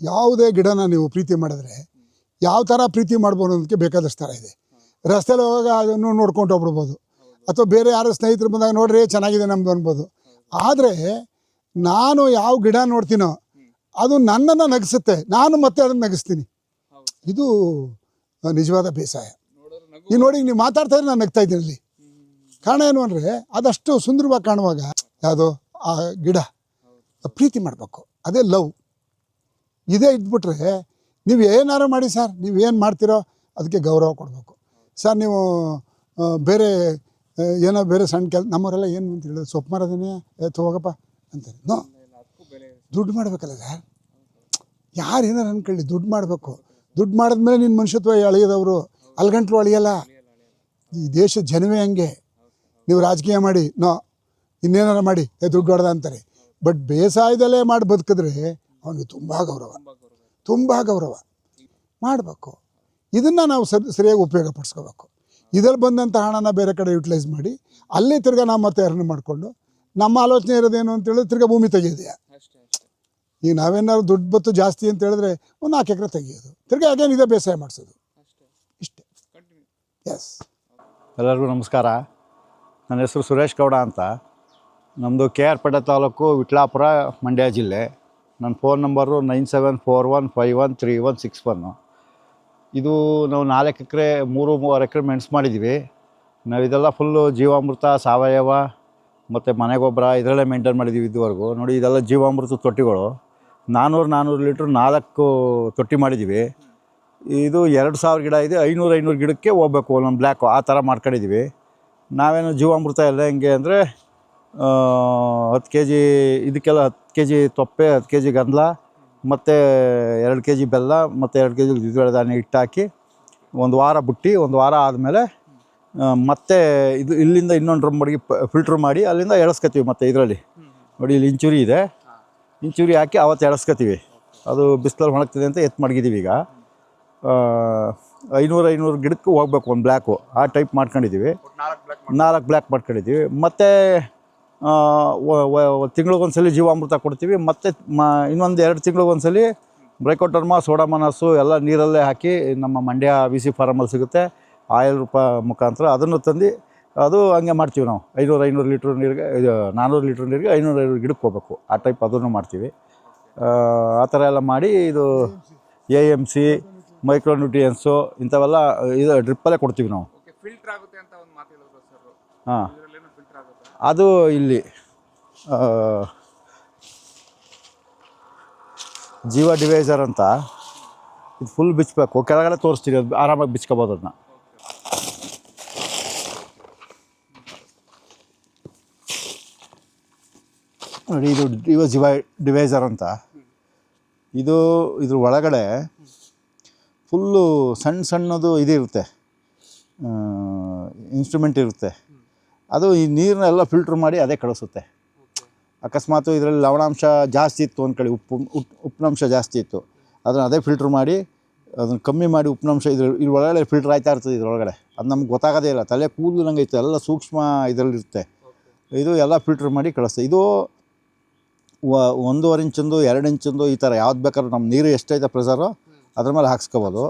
ಯಾವುದೇ ಗಿಡನ ನೀವು ಪ್ರೀತಿ ಮಾಡಿದ್ರೆ ಯಾವ ಥರ ಪ್ರೀತಿ ಮಾಡ್ಬೋದು ಅನ್ನೋದಕ್ಕೆ ಬೇಕಾದಷ್ಟು ಥರ ಇದೆ. ರಸ್ತೆಯಲ್ಲಿ ಹೋಗಾಗ ಅದನ್ನು ನೋಡ್ಕೊಂಡು ಹೋಗ್ಬಿಡ್ಬೋದು, ಅಥವಾ ಬೇರೆ ಯಾರು ಸ್ನೇಹಿತರು ಬಂದಾಗ ನೋಡ್ರಿ ಚೆನ್ನಾಗಿದೆ ನಮ್ಮದು ಅನ್ಬೋದು. ಆದರೆ ನಾನು ಯಾವ ಗಿಡ ನೋಡ್ತೀನೋ ಅದು ನನ್ನನ್ನು ನಗಿಸುತ್ತೆ, ನಾನು ಮತ್ತೆ ಅದನ್ನು ನಗಿಸ್ತೀನಿ. ಇದು ನಿಜವಾದ ಬೇಸಾಯ. ಈಗ ನೋಡಿ, ನೀವು ಮಾತಾಡ್ತಾ ಇದ್ರೆ ನಾನು ನಗ್ತಾ ಇದ್ದೀನಿ ಅಲ್ಲಿ. ಕಾರಣ ಏನು ಅಂದರೆ, ಅದಷ್ಟು ಸುಂದರವಾಗಿ ಕಾಣುವಾಗ ಯಾವುದೋ ಆ ಗಿಡ ಪ್ರೀತಿ ಮಾಡಬೇಕು, ಅದೇ ಲವ್. ಇದೇ ಇದ್ಬಿಟ್ರೆ ನೀವು ಏನಾರು ಮಾಡಿ ಸರ್, ನೀವು ಏನು ಮಾಡ್ತೀರೋ ಅದಕ್ಕೆ ಗೌರವ ಕೊಡಬೇಕು. ಸರ್ ನೀವು ಬೇರೆ ಏನೋ ಬೇರೆ ಸಣ್ಣ ನಮ್ಮವರೆಲ್ಲ ಏನು ಅಂತ ಹೇಳಿದ್ರೆ ಸೊಪ್ಪು ಮಾರೋದೇನೆ ಹೋಗಪ್ಪ ಅಂತಾರೆ. ನೋ, ದುಡ್ಡು ಮಾಡಬೇಕಲ್ಲ ಸರ್. ಯಾರು ಏನಾರು ಅಂದ್ಕೊಳ್ಳಿ, ದುಡ್ಡು ಮಾಡಬೇಕು. ದುಡ್ಡು ಮಾಡಿದ್ಮೇಲೆ ನಿನ್ನ ಮನುಷ್ಯತ್ವ ಅಳಿಯೋದವರು, ಅಲ್ಗಂಟ್ಲು ಅಳಿಯಲ್ಲ. ಈ ದೇಶದ ಜನವೇ ಹಂಗೆ. ನೀವು ರಾಜಕೀಯ ಮಾಡಿ, ನೋ ಇನ್ನೇನಾರು ಮಾಡಿ ದುಡ್ಡು ಹೊಡೆದ ಅಂತಾರೆ. ಬಟ್ ಬೇಸಾಯದಲ್ಲೇ ಮಾಡಿ ಬದುಕಿದ್ರೆ ಅವನಿಗೆ ತುಂಬ ಗೌರವ ಮಾಡಬೇಕು. ಇದನ್ನು ನಾವು ಸರಿಯಾಗಿ ಉಪಯೋಗ ಪಡಿಸ್ಕೋಬೇಕು. ಇದರಲ್ಲಿ ಬಂದಂಥ ಹಣನ ಬೇರೆ ಕಡೆ ಯುಟಿಲೈಸ್ ಮಾಡಿ ಅಲ್ಲೇ ತಿರ್ಗಾ ನಾವು ಮತ್ತೆ ಅರ್ನ್ ಮಾಡಿಕೊಂಡು ನಮ್ಮ ಆಲೋಚನೆ ಇರೋದೇನು ಅಂತೇಳಿದ್ರೆ ತಿರ್ಗಾ ಭೂಮಿ ತೆಗೆಯೋದೆಯಾ. ಈಗ ನಾವೇನಾದ್ರು ದುಡ್ಡು ಬತ್ತು ಜಾಸ್ತಿ ಅಂತ ಹೇಳಿದ್ರೆ ಒಂದು 4 ಎಕರೆ ತೆಗಿಯೋದು, ತಿರ್ಗಾ ಅಗೇನ್ ಇದೇ ಬೇಸಾಯ ಮಾಡಿಸೋದು, ಇಷ್ಟೇ. ಎಸ್, ಎಲ್ಲರಿಗೂ ನಮಸ್ಕಾರ. ನನ್ನ ಹೆಸರು ಸುರೇಶ್ ಗೌಡ ಅಂತ. ನಮ್ಮದು KR ಪೇಟೆ ತಾಲೂಕು, ವಿಟ್ಲಾಪುರ, ಮಂಡ್ಯ ಜಿಲ್ಲೆ. ನನ್ನ ಫೋನ್ ನಂಬರು 9741513161. ಇದು ನಾವು 4 ಎಕರೆ 3.5 ಎಕರೆ ಮೆಣಸು ಮಾಡಿದ್ದೀವಿ. ನಾವು ಇದೆಲ್ಲ ಫುಲ್ಲು ಜೀವಾಮೃತ, ಸಾವಯವ ಮತ್ತು ಮನೆ ಗೊಬ್ಬರ ಇದರಲ್ಲೇ ಮೇಂಟೈನ್ ಮಾಡಿದ್ದೀವಿ ಇದುವರೆಗೂ. ನೋಡಿ, ಇದೆಲ್ಲ ಜೀವಾಮೃತ ತೊಟ್ಟಿಗಳು. 400 ಲೀಟ್ರ್ 4 ತೊಟ್ಟಿ ಮಾಡಿದ್ದೀವಿ. ಇದು 2000 ಗಿಡ ಇದೆ. 500 ಗಿಡಕ್ಕೆ ಹೋಗ್ಬೇಕು ಒಂದೊಂದು ಬ್ಲ್ಯಾಕು, ಆ ಥರ ಮಾಡ್ಕೊಂಡಿದ್ದೀವಿ. ನಾವೇನು ಜೀವಾಮೃತ ಎಲ್ಲ ಹೆಂಗೆ ಅಂದರೆ 10 kg ಇದಕ್ಕೆಲ್ಲ 10 kg ತೊಪ್ಪೆ, 10 kg ಗಂಧಲ ಮತ್ತು 2 kg ಬೆಲ್ಲ ಮತ್ತು 2 kg ದ್ವಿದಳ ಧಾನ್ಯ ಹಿಟ್ಟು ಹಾಕಿ 1 ವಾರ ಬಿಟ್ಟು, 1 ವಾರ ಆದಮೇಲೆ ಮತ್ತೆ ಇದು ಇಲ್ಲಿಂದ ಇನ್ನೊಂದು ಡ್ರಮ್ ಮಡಗಿ ಫಿಲ್ಟ್ರ್ ಮಾಡಿ ಅಲ್ಲಿಂದ ಎಳಸ್ಕೊತೀವಿ. ಮತ್ತು ಇದರಲ್ಲಿ ನೋಡಿ, ಇಲ್ಲಿ ಇಂಚುರಿ ಇದೆ, ಇಂಚುರಿ ಹಾಕಿ ಅವತ್ತು ಎಳಸ್ಕೊತೀವಿ. ಅದು ಬಿಸಿಲಲ್ಲಿ ಒಣಗ್ತಿದೆ ಅಂತ ಎತ್ತು ಮಡಗಿದ್ದೀವಿ. ಈಗ 500 ಗಿಡಕ್ಕೆ ಹೋಗ್ಬೇಕು ಒಂದು ಬ್ಲ್ಯಾಕು, ಆ ಟೈಪ್ ಮಾಡ್ಕೊಂಡಿದ್ದೀವಿ. 4 ಬ್ಲ್ಯಾಕ್ ಮಾಡ್ಕೊಂಡಿದ್ದೀವಿ. ಮತ್ತು ತಿಂಗಳಿಗೊಂದ್ಸಲಿ ಜೀವಾಮೃತ ಕೊಡ್ತೀವಿ. ಮತ್ತು ಇನ್ನೊಂದು 2 ತಿಂಗಳಿಗೊಂದ್ಸಲಿ ಬ್ರೈಕೋಟರ್ಮಾ, ಸೋಡಾಮನಸ್ಸು ಎಲ್ಲ ನೀರಲ್ಲೇ ಹಾಕಿ ನಮ್ಮ ಮಂಡ್ಯ VC ಫಾರಮಲ್ಲಿ ಸಿಗುತ್ತೆ, ಆಯಿಲ್ ಮುಖಾಂತರ ಅದನ್ನು ತಂದು ಅದು ಹಂಗೆ ಮಾಡ್ತೀವಿ ನಾವು. 500 ಲೀಟ್ರ್ ನೀರಿಗೆ, 400 ಲೀಟ್ರ್ ನೀರಿಗೆ 500 ಗಿಡಕ್ಕೆ ಹೋಗ್ಬೇಕು, ಆ ಟೈಪ್ ಅದನ್ನು ಮಾಡ್ತೀವಿ. ಆ ಥರ ಎಲ್ಲ ಮಾಡಿ ಇದು AMC, ಮೈಕ್ರೋನ್ಯೂಟ್ರಿಯನ್ಸು ಇಂಥವೆಲ್ಲ ಇದು ಡ್ರಿಪ್ಪಲ್ಲೇ ಕೊಡ್ತೀವಿ ನಾವು. ಹಾಂ, ಅದು ಇಲ್ಲಿ ಜೀವ ಡಿವೈಸರ್ ಅಂತ, ಇದು ಫುಲ್ ಬಿಚ್ಚಬೇಕು. ಕೆಳಗಡೆ ತೋರಿಸ್ತೀವಿ, ಅದು ಆರಾಮಾಗಿ ಬಿಚ್ಕೋಬೋದು ಅದನ್ನ. ನೋಡಿ, ಇದು ಜೀವ ಡಿವೈಸರ್ ಅಂತ. ಇದ್ರ ಒಳಗಡೆ ಫುಲ್ಲು ಸಣ್ಣದು ಇದಿರುತ್ತೆ, ಇನ್ಸ್ಟ್ರೂಮೆಂಟ್ ಇರುತ್ತೆ. ಅದು ಈ ನೀರನ್ನೆಲ್ಲ ಫಿಲ್ಟ್ರ್ ಮಾಡಿ ಅದೇ ಕಳಿಸುತ್ತೆ. ಅಕಸ್ಮಾತ್ ಇದರಲ್ಲಿ ಲವಣಾಂಶ ಜಾಸ್ತಿ ಇತ್ತು ಅಂದ್ಕೊಳ್ಳಿ, ಉಪ್ಪಿನಂಶ ಜಾಸ್ತಿ ಇತ್ತು, ಅದನ್ನು ಅದೇ ಫಿಲ್ಟ್ರ್ ಮಾಡಿ ಅದನ್ನು ಕಮ್ಮಿ ಮಾಡಿ ಉಪ್ಪಿನಂಶ ಇದ್ರ ಒಳಗಡೆ ಫಿಲ್ಟ್ರ್ ಆಯ್ತಾ ಇರ್ತದೆ. ಇದ್ರೊಳಗಡೆ ಅದು ನಮ್ಗೆ ಗೊತ್ತಾಗೋದೇ ಇಲ್ಲ, ತಲೆ ಕೂದಲು ನಂಗೆ ಇತ್ತು, ಎಲ್ಲ ಸೂಕ್ಷ್ಮ ಇದರಲ್ಲಿರುತ್ತೆ. ಇದು ಎಲ್ಲ ಫಿಲ್ಟ್ರ್ ಮಾಡಿ ಕಳಿಸ್ತದೆ. ಇದು 1.5 ಇಂಚಿಂದು 2 ಇಂಚಿಂದು ಈ ಥರ ಯಾವ್ದು ಬೇಕಾದ್ರೂ ನಮ್ಮ ನೀರು ಎಷ್ಟೈತೆ ಪ್ರೆಷರು ಅದ್ರ ಮೇಲೆ ಹಾಕ್ಸ್ಕೊಬೋದು.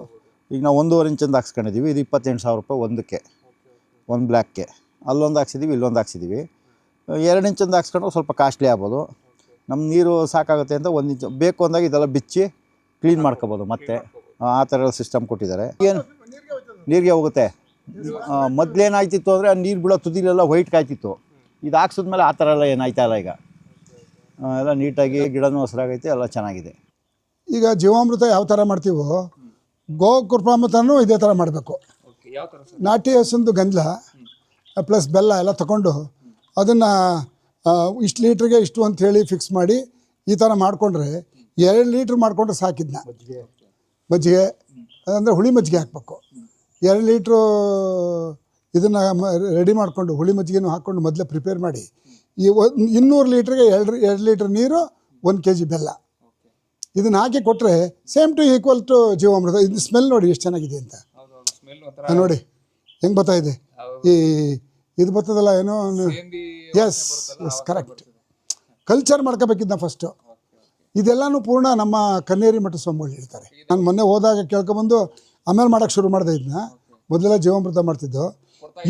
ಈಗ ನಾವು 1.5 ಇಂಚಿಂದ ಹಾಕ್ಸ್ಕೊಂಡಿದ್ದೀವಿ. ಇದು 28,000 ರೂಪಾಯಿ ಒಂದಕ್ಕೆ, ಒಂದು ಬ್ಲ್ಯಾಕ್ಗೆ. ಅಲ್ಲೊಂದು ಹಾಕ್ಸಿದ್ದೀವಿ, ಇಲ್ಲೊಂದು ಹಾಕ್ಸಿದ್ದೀವಿ. 2 ಇಂಚಿಂದ ಹಾಕ್ಸ್ಕೊಂಡ್ರೆ ಸ್ವಲ್ಪ ಕಾಸ್ಟ್ಲಿ ಆಗ್ಬೋದು. ನಮ್ಮ ನೀರು ಸಾಕಾಗುತ್ತೆ ಅಂತ 1 ಇಂಚು ಬೇಕು ಅಂದಾಗ ಇದೆಲ್ಲ ಬಿಚ್ಚಿ ಕ್ಲೀನ್ ಮಾಡ್ಕೊಬೋದು. ಮತ್ತೆ ಆ ಥರ ಎಲ್ಲ ಸಿಸ್ಟಮ್ ಕೊಟ್ಟಿದ್ದಾರೆ. ಏನು ನೀರಿಗೆ ಹೋಗುತ್ತೆ. ಮೊದಲೇನಾಯ್ತಿತ್ತು ಅಂದರೆ ಆ ನೀರು ಬಿಡೋ ತುದಿಲೆಲ್ಲ ವೈಟ್ ಕಾಯ್ತಿತ್ತು. ಇದು ಹಾಕ್ಸಿದ್ಮೇಲೆ ಆ ಥರ ಎಲ್ಲ ಏನಾಯ್ತಾ ಇಲ್ಲ. ಈಗ ಎಲ್ಲ ನೀಟಾಗಿ ಗಿಡನೂ ಹಸಿರಾಗೈತೆ, ಎಲ್ಲ ಚೆನ್ನಾಗಿದೆ. ಈಗ ಜೀವಾಮೃತ ಯಾವ ಥರ ಮಾಡ್ತೀವೋ ಗೋಕೃಪಾಮೃತನೂ ಇದೇ ಥರ ಮಾಡಬೇಕು. ನಾಟಿ ಹಸುಂದು ಗಂಧಲ ಪ್ಲಸ್ ಬೆಲ್ಲ ಎಲ್ಲ ತಗೊಂಡು ಅದನ್ನು ಇಷ್ಟು ಲೀಟ್ರಿಗೆ ಇಷ್ಟು ಅಂತ ಹೇಳಿ ಫಿಕ್ಸ್ ಮಾಡಿ ಈ ಥರ ಮಾಡಿಕೊಂಡ್ರೆ 2 ಲೀಟ್ರ್ ಮಾಡಿಕೊಂಡ್ರೆ ಸಾಕಿದ್ನ. ಮಜ್ಜಿಗೆ ಅಂದರೆ ಹುಳಿ ಮಜ್ಜಿಗೆ ಹಾಕಬೇಕು. 2 ಲೀಟ್ರು ಇದನ್ನು ರೆಡಿ ಮಾಡಿಕೊಂಡು ಹುಳಿ ಮಜ್ಜಿಗೆನೂ ಹಾಕ್ಕೊಂಡು ಮೊದಲೇ ಪ್ರಿಪೇರ್ ಮಾಡಿ ಈ 200 ಲೀಟ್ರಿಗೆ 2 ಲೀಟ್ರ್ ನೀರು 1 kg ಬೆಲ್ಲ ಇದನ್ನ ಹಾಕಿ ಕೊಟ್ಟರೆ ಸೇಮ್ ಟು ಈಕ್ವಲ್ ಟು ಜೀವಾಮೃತ. ಇದು ಸ್ಮೆಲ್ ನೋಡಿ ಎಷ್ಟು ಚೆನ್ನಾಗಿದೆ ಅಂತ. ಹೌದು ಸ್ಮೆಲ್ ಒಂಥರ ನೋಡಿ ಹೆಂಗೆ ಬರ್ತಾ ಇದೆ. ಈ ಇದು ಬರ್ತದಲ್ಲ ಏನೋ. Yes yes correct. ಕಲ್ಚರ್ ಮಾಡ್ಕೋಬೇಕಿದ್ದ ಫಸ್ಟು. ಇದೆಲ್ಲನೂ ಪೂರ್ಣ ನಮ್ಮ ಕನ್ನೇರಿ ಮಠ ಸ್ವಾಮಿಗಳು ಹೇಳ್ತಾರೆ. ನಾನು ಮೊನ್ನೆ ಹೋದಾಗ ಕೇಳ್ಕೊಬಂದು ಆಮೇಲೆ ಮಾಡೋಕ್ಕೆ ಶುರು ಮಾಡಿದೆ. ಇದನ್ನ ಮೊದಲೆಲ್ಲ ಜೀವಾಮೃತ ಮಾಡ್ತಿದ್ದು.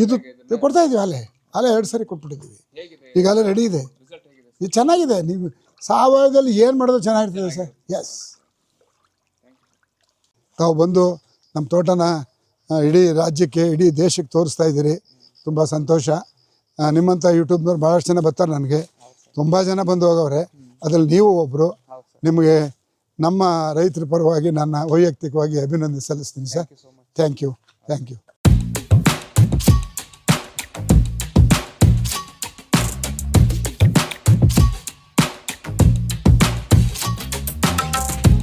ಇದು ಕೊಡ್ತಾ ಇದ್ದೀವಿ ಅಲ್ಲೇ 2 ಸರಿ ಕೊಟ್ಬಿಟ್ಟಿದ್ದೀವಿ. ಈಗ ಅಲ್ಲೇ ರೆಡಿ ಇದೆ. ಇದು ಚೆನ್ನಾಗಿದೆ. ನೀವು ಸಾವಯವದಲ್ಲಿ ಏನು ಮಾಡೋದು ಚೆನ್ನಾಗಿರ್ತದೆ ಸರ್. ಎಸ್, ತಾವು ಬಂದು ನಮ್ಮ ತೋಟನ ಇಡೀ ರಾಜ್ಯಕ್ಕೆ ಇಡೀ ದೇಶಕ್ಕೆ ತೋರಿಸ್ತಾ ಇದ್ದೀರಿ. ತುಂಬ ಸಂತೋಷ. ನಿಮ್ಮಂಥ ಯೂಟ್ಯೂಬ್ನವ್ರು ಭಾಳಷ್ಟು ಜನ ಬರ್ತಾರೆ. ನನಗೆ ತುಂಬ ಜನ ಬಂದು ಹೋಗವ್ರೆ. ಅದರಲ್ಲಿ ನೀವು ಒಬ್ಬರು. ನಿಮಗೆ ನಮ್ಮ ರೈತರ ಪರವಾಗಿ ನನ್ನ ವೈಯಕ್ತಿಕವಾಗಿ ಅಭಿನಂದನೆ ಸಲ್ಲಿಸ್ತೀನಿ ಸರ್. Thank you.